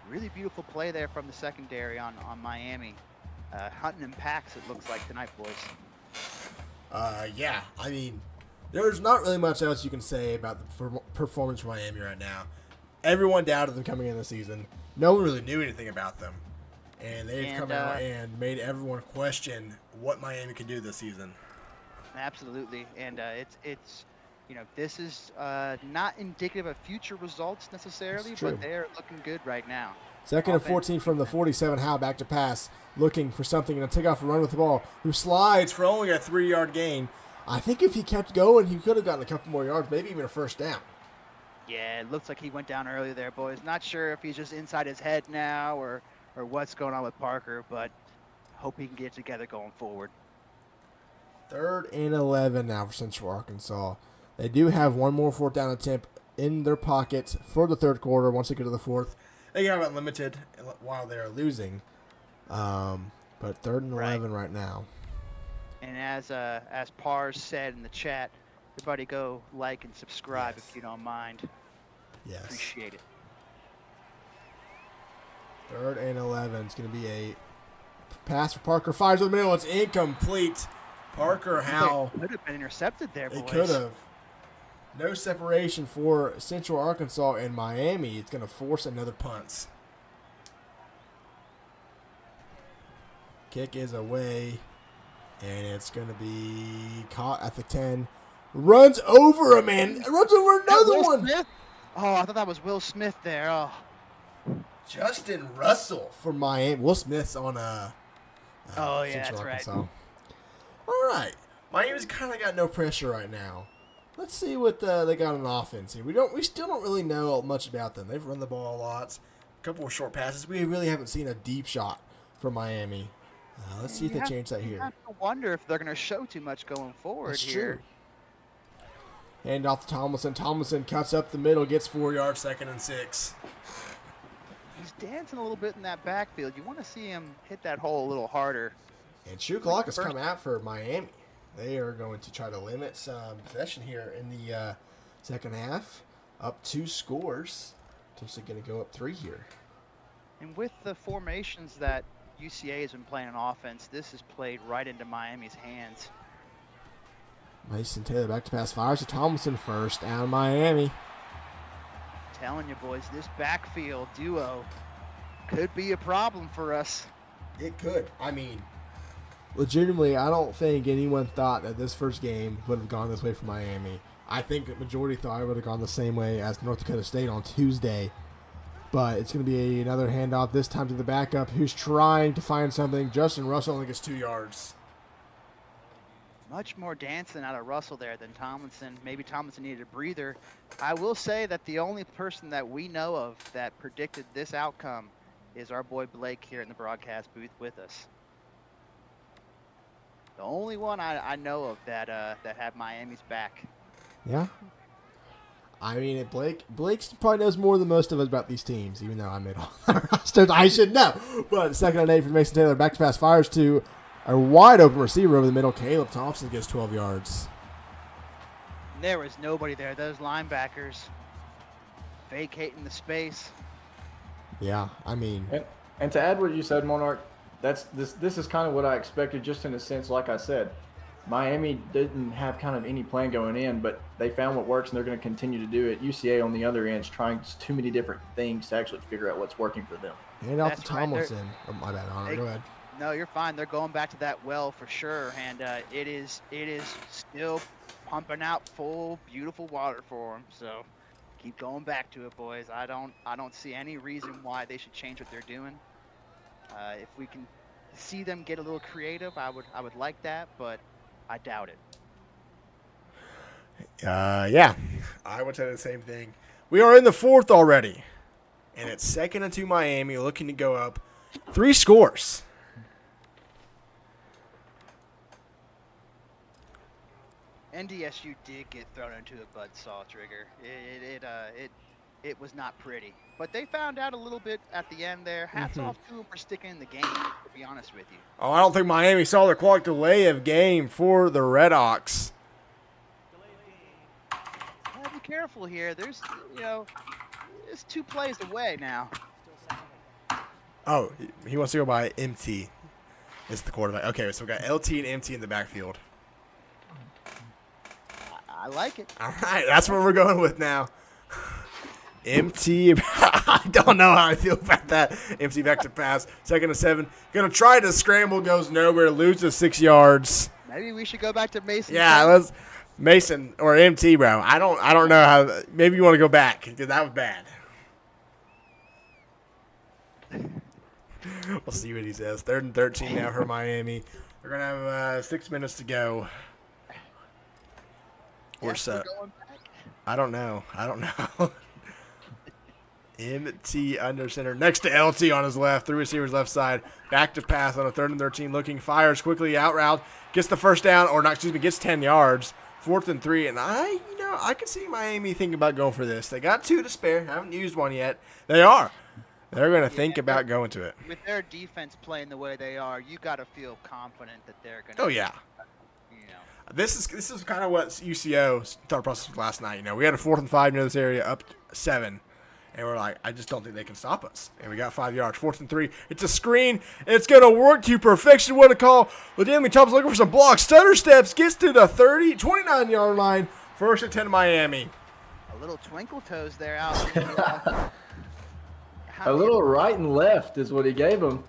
Really beautiful play there from the secondary on Miami. Hunting in packs, it looks like tonight, boys. Yeah, I mean, there's not really much else you can say about the performance for Miami right now. Everyone doubted them coming in the season. No one really knew anything about them. And they've come out and made everyone question what Miami can do this season. Absolutely. And it's this is not indicative of future results necessarily, It's true. but they're looking good right now. Second and Offense, 14 from the defense. 47. Howe back to pass, looking for something and a takeoff and run with the ball. Who slides for only a 3-yard gain. I think if he kept going, he could have gotten a couple more yards, maybe even a first down. Yeah, it looks like he went down early there, boys. Not sure if he's just inside his head now or what's going on with Parker, but hope he can get it together going forward. 3rd and 11 now for Central Arkansas. They do have one more 4th down attempt in their pockets for the 3rd quarter. Once they get to the 4th, they have it limited while they're losing. But 3rd and 11 right now. And as Pars said in the chat, everybody go like and subscribe if you don't mind. Yes. Appreciate it. 3rd and 11. It's going to be a pass for Parker. Fires in the middle. It's incomplete. Parker, Howe. Could have been intercepted there, boys. They could have. No separation for Central Arkansas and Miami. It's going to force another punt. Kick is away, and it's going to be caught at the 10. Runs over a man. Runs over another Will one. Smith? Oh, I thought that was Will Smith there. Oh, Justin Russell for Miami. Will Smith's on Oh, yeah, Central that's right. Arkansas. All right. Miami's kind of got no pressure right now. Let's see what they got on offense here. We still don't really know much about them. They've run the ball a lot. A couple of short passes. We really haven't seen a deep shot from Miami. Let's see if they change that You here. have to wonder if they're going to show too much going forward That's here. true. Hand off to Tomlinson. Tomlinson cuts up the middle, gets 4 yards, 2nd and 6. He's dancing a little bit in that backfield. You want to see him hit that hole a little harder. And shoot clock has come out for Miami. They are going to try to limit some possession here in the second half. Up 2 scores. Potentially going to go up 3 here. And with the formations that UCA has been playing on offense, this has played right into Miami's hands. Mason Taylor back to pass, fires to Tomlinson first, down Miami. Telling you, boys, this backfield duo could be a problem for us. It could. I mean, legitimately, I don't think anyone thought that this first game would have gone this way for Miami. I think the majority thought it would have gone the same way as North Dakota State on Tuesday. But it's going to be another handoff, this time to the backup, who's trying to find something. Justin Russell only gets 2 yards. Much more dancing out of Russell there than Tomlinson. Maybe Tomlinson needed a breather. I will say that the only person that we know of that predicted this outcome is our boy Blake here in the broadcast booth with us. The only one I know of that had Miami's back. Yeah. I mean, Blake probably knows more than most of us about these teams, even though I made all our rosters. I should know. But 2nd and 8 for Mason Taylor. Back to pass, fires to a wide open receiver over the middle. Caleb Thompson gets 12 yards. There was nobody there. Those linebackers vacating the space. Yeah, I mean. And to add what you said, Monarch, this is kind of what I expected, just in a sense. Like I said, Miami didn't have kind of any plan going in, but they found what works, and they're going to continue to do it. UCA on the other end is trying too many different things to actually figure out what's working for them. Hand off to That's right. Tomlinson. Oh, my bad, Honor. Go ahead. No, you're fine. They're going back to that well for sure, and it is still pumping out full, beautiful water for them. So keep going back to it, boys. I don't see any reason why they should change what they're doing. If we can see them get a little creative, I would like that, but I doubt it. Yeah, I would say the same thing. We are in the 4th already, and it's 2nd and 2 Miami, looking to go up 3 scores. NDSU did get thrown into a buzzsaw trigger. It was not pretty, but they found out a little bit at the end there. Hats off to them for sticking in the game, to be honest with you. Oh, I don't think Miami saw the clock. Delay of game for the Redhawks. Gotta be careful here. There's, it's 2 plays away now. Oh, he wants to go by MT. It's the quarterback. Okay, so we got LT and MT in the backfield. I like it. All right, that's what we're going with now. MT, I don't know how I feel about that. MT back to pass. 2nd and 7. Going to try to scramble, goes nowhere, loses 6 yards. Maybe we should go back to Mason. Yeah, Mason or MT, bro. I don't know how. Maybe you want to go back because that was bad. We'll see what he says. 3rd and 13 now for Miami. We're gonna have 6 minutes to go. Or so. I don't know. MT under center. Next to LT on his left. 3 receivers left side. Back to pass on a 3rd and 13. Looking. Fires quickly out route. Gets the first down. Or not, excuse me. Gets 10 yards. 4th and 3. And I can see Miami thinking about going for this. They got 2 to spare. Haven't used one yet. They are. They're going to think about going to it. With their defense playing the way they are, you got to feel confident that they're going to. Oh, yeah. This is kind of what UCO thought process was last night. We had a 4th and 5 near this area, up 7, and we're like, I just don't think they can stop us. And we got 5 yards. 4th and 3. It's a screen. It's gonna work to perfection. What a call! Ladanian Thompson looking for some blocks. Stutter steps, gets to the 29-yard line. 1st and 10 Miami. A little twinkle toes there, out. A little right and left is what he gave him.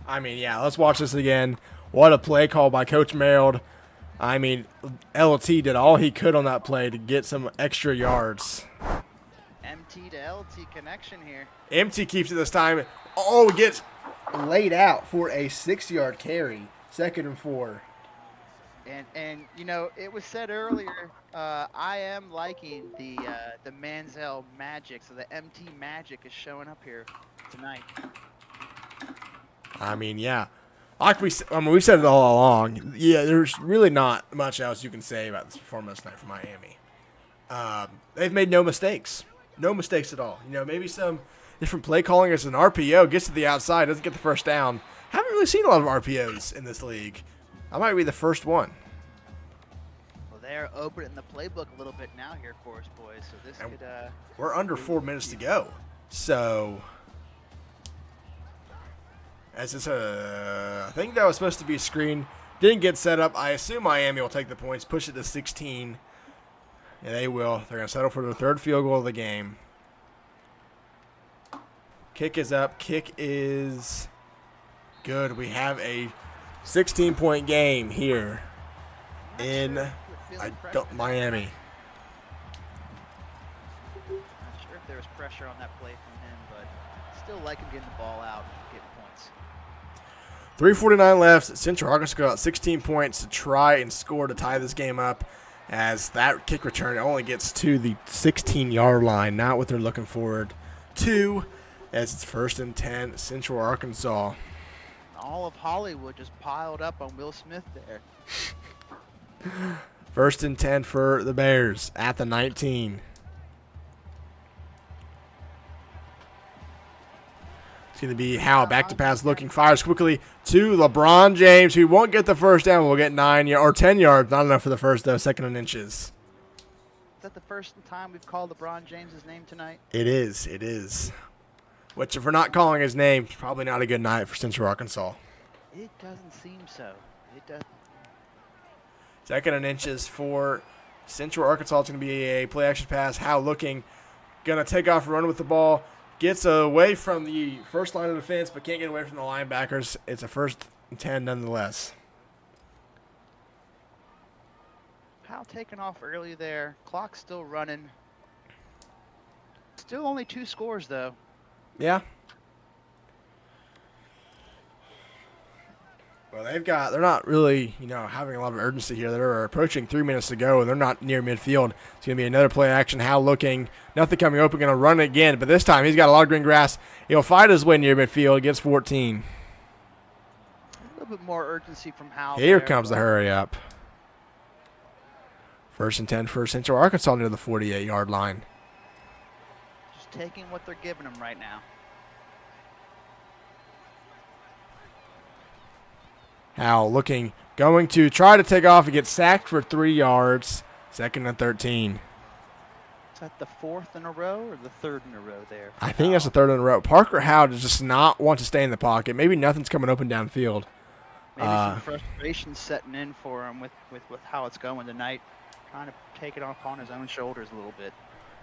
I mean, yeah. Let's watch this again. What a play call by Coach Merrill. I mean, LT did all he could on that play to get some extra yards. MT to LT connection here. MT keeps it this time. Oh, gets laid out for a 6-yard carry. 2nd and 4. And it was said earlier, I am liking the Manziel magic. So the MT magic is showing up here tonight. I mean, yeah. Like we said it all along. Yeah, there's really not much else you can say about this performance tonight for Miami. They've made no mistakes. No mistakes at all. Maybe some different play calling as an RPO gets to the outside, doesn't get the first down. Haven't really seen a lot of RPOs in this league. I might be the first one. Well, they're opening the playbook a little bit now here for us, boys. So this could. We're under 4 minutes to go. So. As it's I think that was supposed to be a screen. Didn't get set up. I assume Miami will take the points, push it to 16. Yeah, they will. They're going to settle for their 3rd field goal of the game. Kick is up. Kick is good. We have a 16-point game here in Miami. Not sure if there was pressure on that play from him, but still like him getting the ball out and getting points. 3:49 left. Central Arkansas got 16 points to try and score to tie this game up, as that kick return only gets to the 16-yard line. Not what they're looking forward to, as it's 1st and 10, Central Arkansas. All of Hollywood just piled up on Will Smith there. 1st and 10 for the Bears at the 19. It's going to be Howe back to pass, looking, fires quickly to LeBron James, who won't get the first down. We'll get 9 or 10 yards. Not enough for the first, though. 2nd and inches. Is that the first time we've called LeBron James' name tonight? It is. It is. Which, if we're not calling his name, probably not a good night for Central Arkansas. It doesn't seem so. It doesn't. 2nd and inches for Central Arkansas. It's going to be a play-action pass. Howe looking, going to take off and run with the ball. Gets away from the first line of defense, but can't get away from the linebackers. It's a 1st and 10 nonetheless. Howe taking off early there. Clock's still running. Still only 2 scores, though. Yeah. Well, they're not really, having a lot of urgency here. They're approaching 3 minutes to go, and they're not near midfield. It's going to be another play action. Howe looking, nothing coming open, going to run it again. But this time, he's got a lot of green grass. He'll fight his way near midfield, gets 14. A little bit more urgency from Howe. Here comes the hurry up. 1st and 10 for Central Arkansas near the 48-yard line. Just taking what they're giving them right now. Howe looking, going to try to take off. He gets sacked for 3 yards. 2nd and 13. Is that the 4th in a row or the 3rd in a row there? I think that's the 3rd in a row. Parker Howe does just not want to stay in the pocket. Maybe nothing's coming open downfield. Maybe some frustration setting in for him with how it's going tonight. Trying to take it off on his own shoulders a little bit.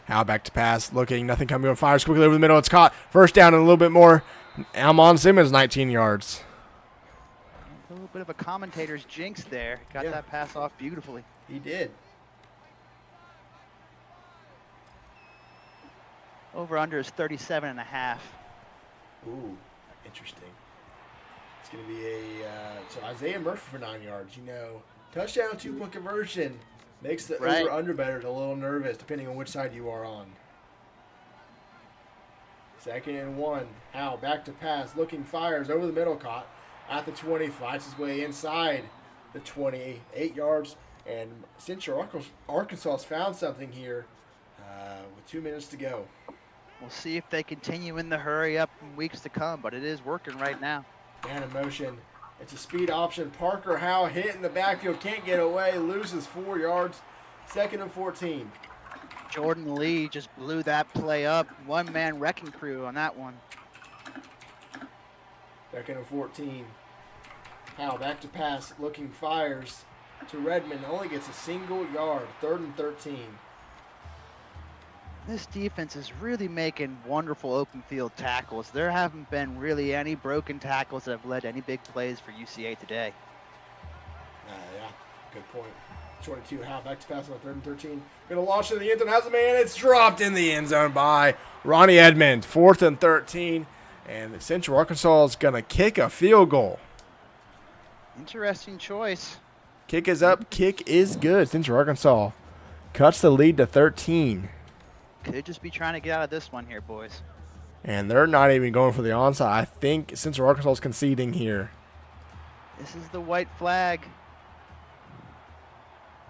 Howe back to pass, looking, nothing coming on. Fires quickly over the middle. It's caught. 1st down and a little bit more. Almon Simmons, 19 yards. A little bit of a commentator's jinx there. Got Yeah. that pass off beautifully. He did. Over under is 37.5. Ooh, interesting. It's going to be so Isaiah Murphy for 9 yards. Touchdown, 2-point conversion makes the Right. over-under bettors a little nervous depending on which side you are on. 2nd and 1. Howe back to pass. Looking, fires over the middle, caught at the 20. Fights his way inside the 28 yards. And Central Arkansas has found something here with 2 minutes to go. We'll see if they continue in the hurry up in weeks to come, but it is working right now. Man in motion. It's a speed option. Parker Howe hit in the backfield. Can't get away. Loses 4 yards. 2nd and 14. Jordan Lee just blew that play up. One-man wrecking crew on that one. 2nd and 14. Howe back to pass. Looking, fires to Redmond. Only gets a single yard. 3rd and 13. This defense is really making wonderful open field tackles. There haven't been really any broken tackles that have led to any big plays for UCA today. Yeah, good point. 22, Howe back to pass on 3rd and 13. Going to launch in the end zone. Has a man. It's dropped in the end zone by Ronnie Edmond. 4th and 13. And Central Arkansas is going to kick a field goal. Interesting choice. Kick is up. Kick is good. Central Arkansas cuts the lead to 13. Could just be trying to get out of this one here, boys. And they're not even going for the onside. I think Central Arkansas is conceding here. This is the white flag.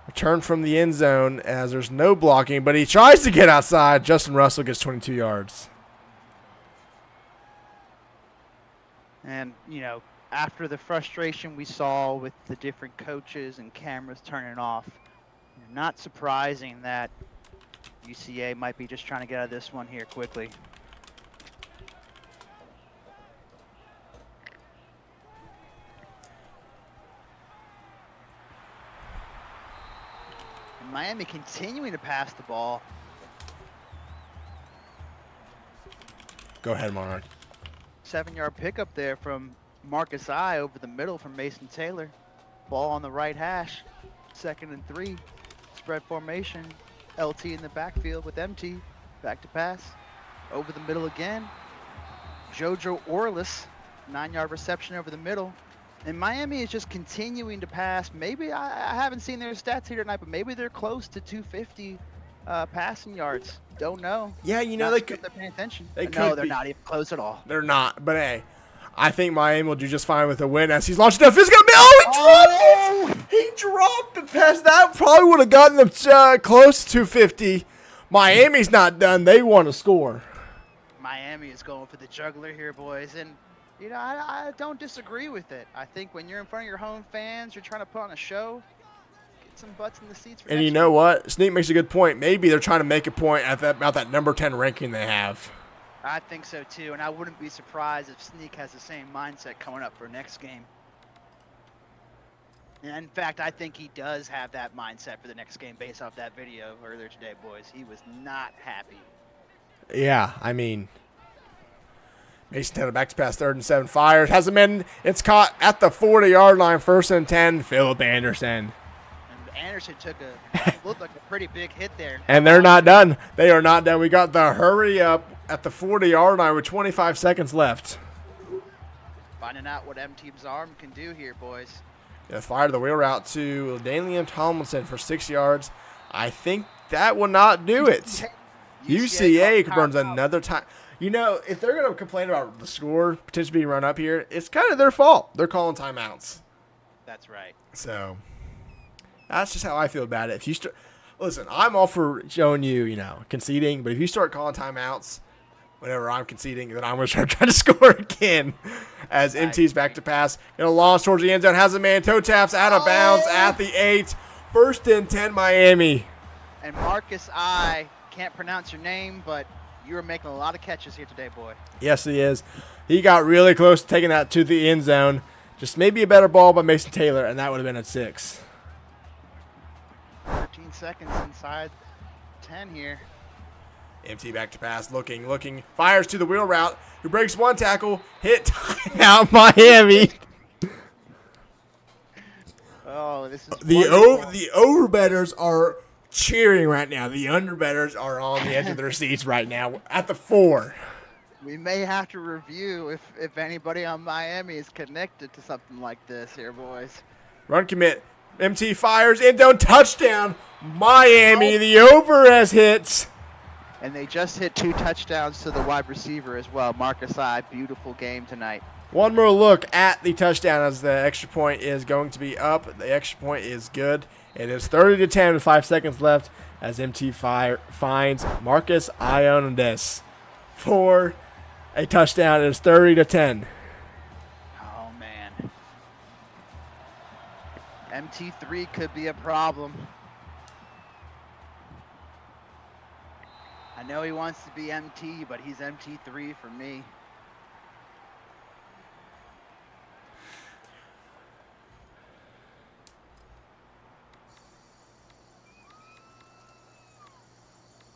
Return from the end zone as there's no blocking, but he tries to get outside. Justin Russell gets 22 yards. And, after the frustration we saw with the different coaches and cameras turning off, not surprising that UCA might be just trying to get out of this one here quickly. And Miami continuing to pass the ball. Go ahead, Monarch. 7-yard pickup there from Marcus I over the middle from Mason Taylor. Ball on the right hash. 2nd and 3. Spread formation. LT in the backfield with MT. Back to pass. Over the middle again. Jojo Orlis. 9-yard reception over the middle. And Miami is just continuing to pass. Maybe, I haven't seen their stats here tonight, but maybe they're close to 250 passing yards. Don't know. Yeah, Not they sure could. if they're paying attention. They No, could they're be. not even close at all. They're not, but hey, I think Miami will do just fine with a win as he's launching up. He's gonna be. Oh, he dropped it! He dropped the pass. That probably would have gotten them close to 250. Miami's not done. They want to score. Miami is going for the juggler here, boys. And, I don't disagree with it. I think when you're in front of your home fans, you're trying to put on a show, get some butts in the seats for And next you know week. what? Sneak makes a good point. Maybe they're trying to make a point at about that number 10 ranking they have. I think so, too. And I wouldn't be surprised if Sneak has the same mindset coming up for next game. And in fact, I think he does have that mindset for the next game based off that video earlier today, boys. He was not happy. Yeah, I mean, Mason Taylor back to pass, 3rd and 7, fires, has a man. It's caught at the 40-yard line, 1st and 10. Philip Anderson. And Anderson took looked like a pretty big hit there. And they're not done. They are not done. We got the hurry up at the 40-yard line with 25 seconds left. Finding out what M-Team's arm can do here, boys. They fired the wheel route to Daniel Tomlinson for 6 yards. I think that will not do it. UCA burns another time. If they're going to complain about the score potentially being run up here, it's kind of their fault. They're calling timeouts. That's right. So that's just how I feel about it. If you listen, I'm all for showing you, conceding, but if you start calling timeouts whenever I'm conceding, then I'm going to start trying to score again. As MT's back to pass, going to launch towards the end zone, has a man, toe taps out of bounds at the 8. 1st and 10, Miami. And Marcus I can't pronounce your name, but you were making a lot of catches here today, boy. Yes, he is. He got really close to taking that to the end zone. Just maybe a better ball by Mason Taylor, and that would have been at 6. 13 seconds inside 10 here. MT back to pass, looking, fires to the wheel route, who breaks one tackle, hit timeout Miami. Oh, this is The wonderful. overbetters are cheering right now. The underbetters are on the edge of their seats right now at the 4. We may have to review if anybody on Miami is connected to something like this here, boys. Run commit. MT fires end zone touchdown. Miami, the over has hits. And they just hit 2 touchdowns to the wide receiver as well. Marcus I, beautiful game tonight. One more look at the touchdown as the extra point is going to be up. The extra point is good. It is 30-10 with 5 seconds left as MT finds Marcus Ioannidis for a touchdown. It is 30-10. Oh, man. MT3 could be a problem. I know he wants to be MT, but he's MT3 for me.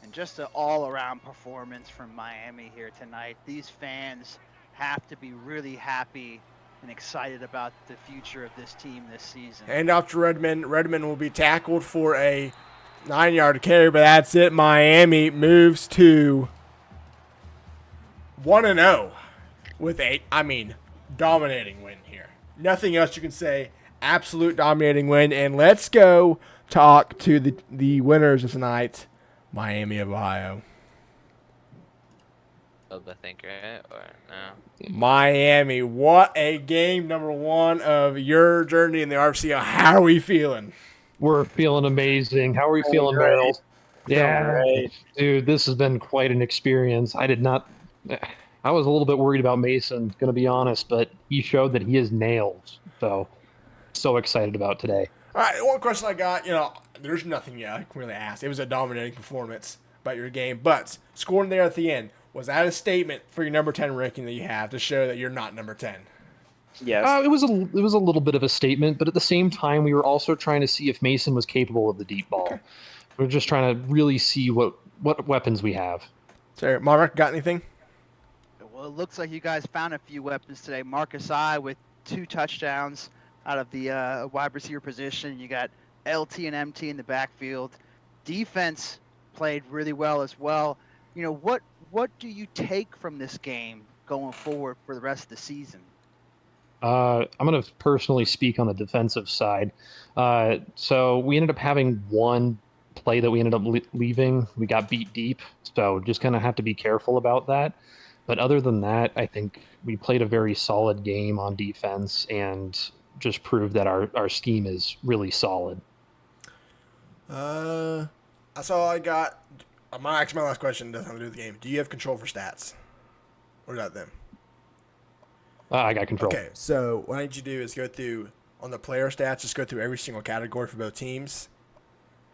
And just an all-around performance from Miami here tonight. These fans have to be really happy and excited about the future of this team this season. Hand off to Redmond. Redmond will be tackled for a 9-yard carry, but that's it. Miami moves to 1-0 with dominating win here. Nothing else you can say. Absolute dominating win. And let's go talk to the winners of tonight, Miami of Ohio. Of the thinker, or no? Miami, what a game. Number 1 of your journey in the RFCL. How are we feeling? We're feeling amazing. How are we feeling, Merrill? Yeah, great. dude, this has been quite an experience. I was a little bit worried about Mason, going to be honest, but he showed that he is nails. So excited about today. All right, one question I got, there's nothing I can really ask. It was a dominating performance about your game, but scoring there at the end, was that a statement for your number 10 ranking that you have to show that you're not number 10? Yes. It was a little bit of a statement, but at the same time, we were also trying to see if Mason was capable of the deep ball. Okay. We are just trying to really see what weapons we have. Sorry, Monarch, got anything? Well, it looks like you guys found a few weapons today. Marcus I with 2 touchdowns out of the wide receiver position. You got LT and MT in the backfield. Defense played really well as well. What do you take from this game going forward for the rest of the season? I'm going to personally speak on the defensive side. So we ended up having one play that we ended up leaving. We got beat deep, so just kind of have to be careful about that. But other than that, I think we played a very solid game on defense and just proved that our scheme is really solid. That's all I got. My last question doesn't have to do with the game. Do you have control for stats? Or is that them? I got control. Okay, so what I need you to do is go through, on the player stats, just go through every single category for both teams,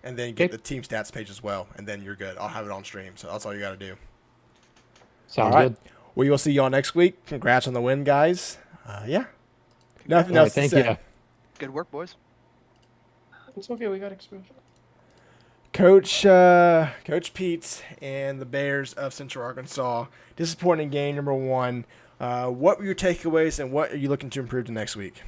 and then get the team stats page as well, and then you're good. I'll have it on stream, so that's all you got to do. Sounds all right. good. We will see you all next week. Congrats on the win, guys. Yeah. Nothing else to say. You. Good work, boys. It's okay. We got exposure. Coach Pete and the Bears of Central Arkansas. Disappointing game, number 1. What were your takeaways, and what are you looking to improve to next week?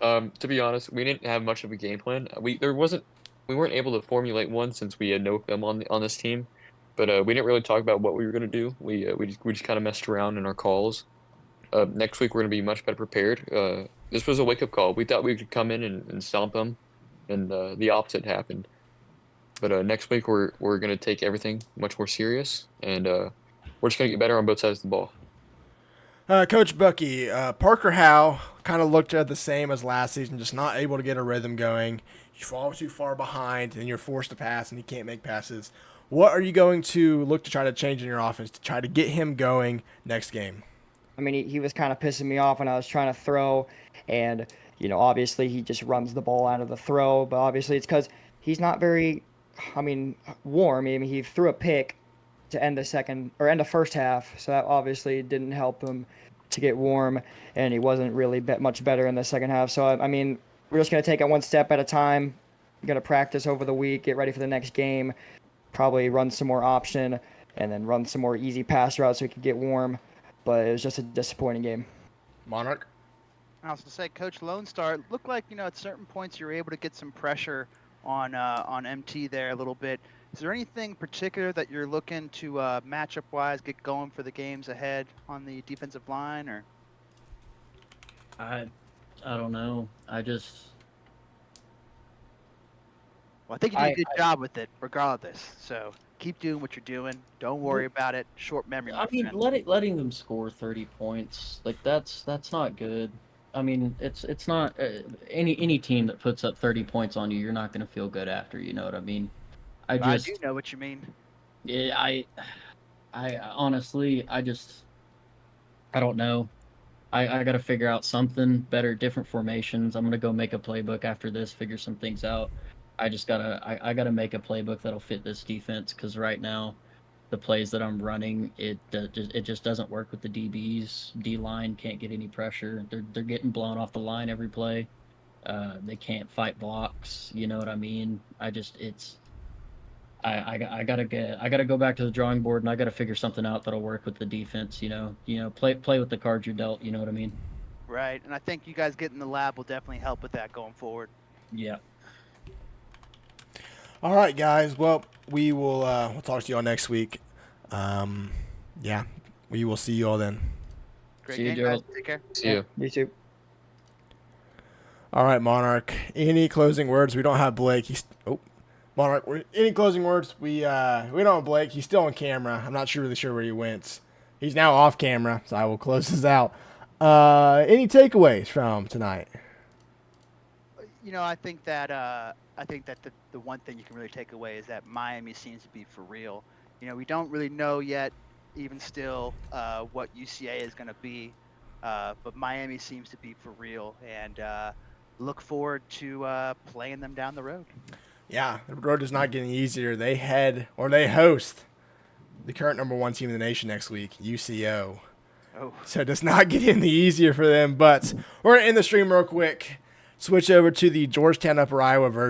To be honest, we didn't have much of a game plan. We weren't able to formulate one since we had no film on this team. But we didn't really talk about what we were going to do. We just kind of messed around in our calls. Next week we're going to be much better prepared. This was a wake up call. We thought we could come in and stomp them, and the opposite happened. But next week we're going to take everything much more serious, and we're just going to get better on both sides of the ball. Coach Bucky, Parker Howe kind of looked at the same as last season, just not able to get a rhythm going. You fall too far behind, and you're forced to pass, and he can't make passes. What are you going to look to try to change in your offense to try to get him going next game? I mean, he was kind of pissing me off when I was trying to throw, and, obviously he just runs the ball out of the throw, but obviously it's because he's not very, warm. I mean, he threw a pick to end the first half, so that obviously didn't help him to get warm, and he wasn't really much better in the second half. So, we're just going to take it one step at a time. We're going to practice over the week, get ready for the next game, probably run some more option, and then run some more easy pass routes so we can get warm. But it was just a disappointing game. Monarch? I was going to say, Coach Lone Star, it looked like, at certain points you were able to get some pressure on MT there a little bit. Is there anything particular that you're looking to matchup-wise get going for the games ahead on the defensive line? Or I don't know. Well, I think you did a good job with it regardless. So keep doing what you're doing. Don't worry about it. Short memory, my I mean, friend. letting them score 30 points, like that's not good. I mean, it's not any team that puts up 30 points on you, you're not going to feel good after. You know what I mean? I I just, do know what you mean. yeah, I honestly, I don't know. I got to figure out something better, different formations. I'm gonna go make a playbook after this, figure some things out. I gotta make a playbook that'll fit this defense because right now, the plays that I'm running, it just doesn't work with the DBs. D line can't get any pressure. They're getting blown off the line every play. They can't fight blocks. You know what I mean? I gotta go back to the drawing board and I gotta figure something out that'll work with the defense. Play with the cards you're dealt. You know what I mean? Right. And I think you guys getting the lab will definitely help with that going forward. Yeah. All right, guys. Well, we'll talk to you all next week. Yeah, we will see you all then. Great See you, game, guys. Gerald. Take care. See you. You too. All right, Monarch. Any closing words? We don't have Blake. Monarch. Any closing words? We don't have Blake. He's still on camera. I'm not really sure where he went. He's now off camera, so I will close this out. Any takeaways from tonight? I think that the one thing you can really take away is that Miami seems to be for real. We don't really know yet, even still, what UCA is going to be, but Miami seems to be for real, and look forward to playing them down the road. Yeah, the road is not getting easier. They host the current #1 team in the nation next week, UCO. Oh. So it does not get any easier for them. But we're going to end the stream real quick. Switch over to the Georgetown Upper Iowa version.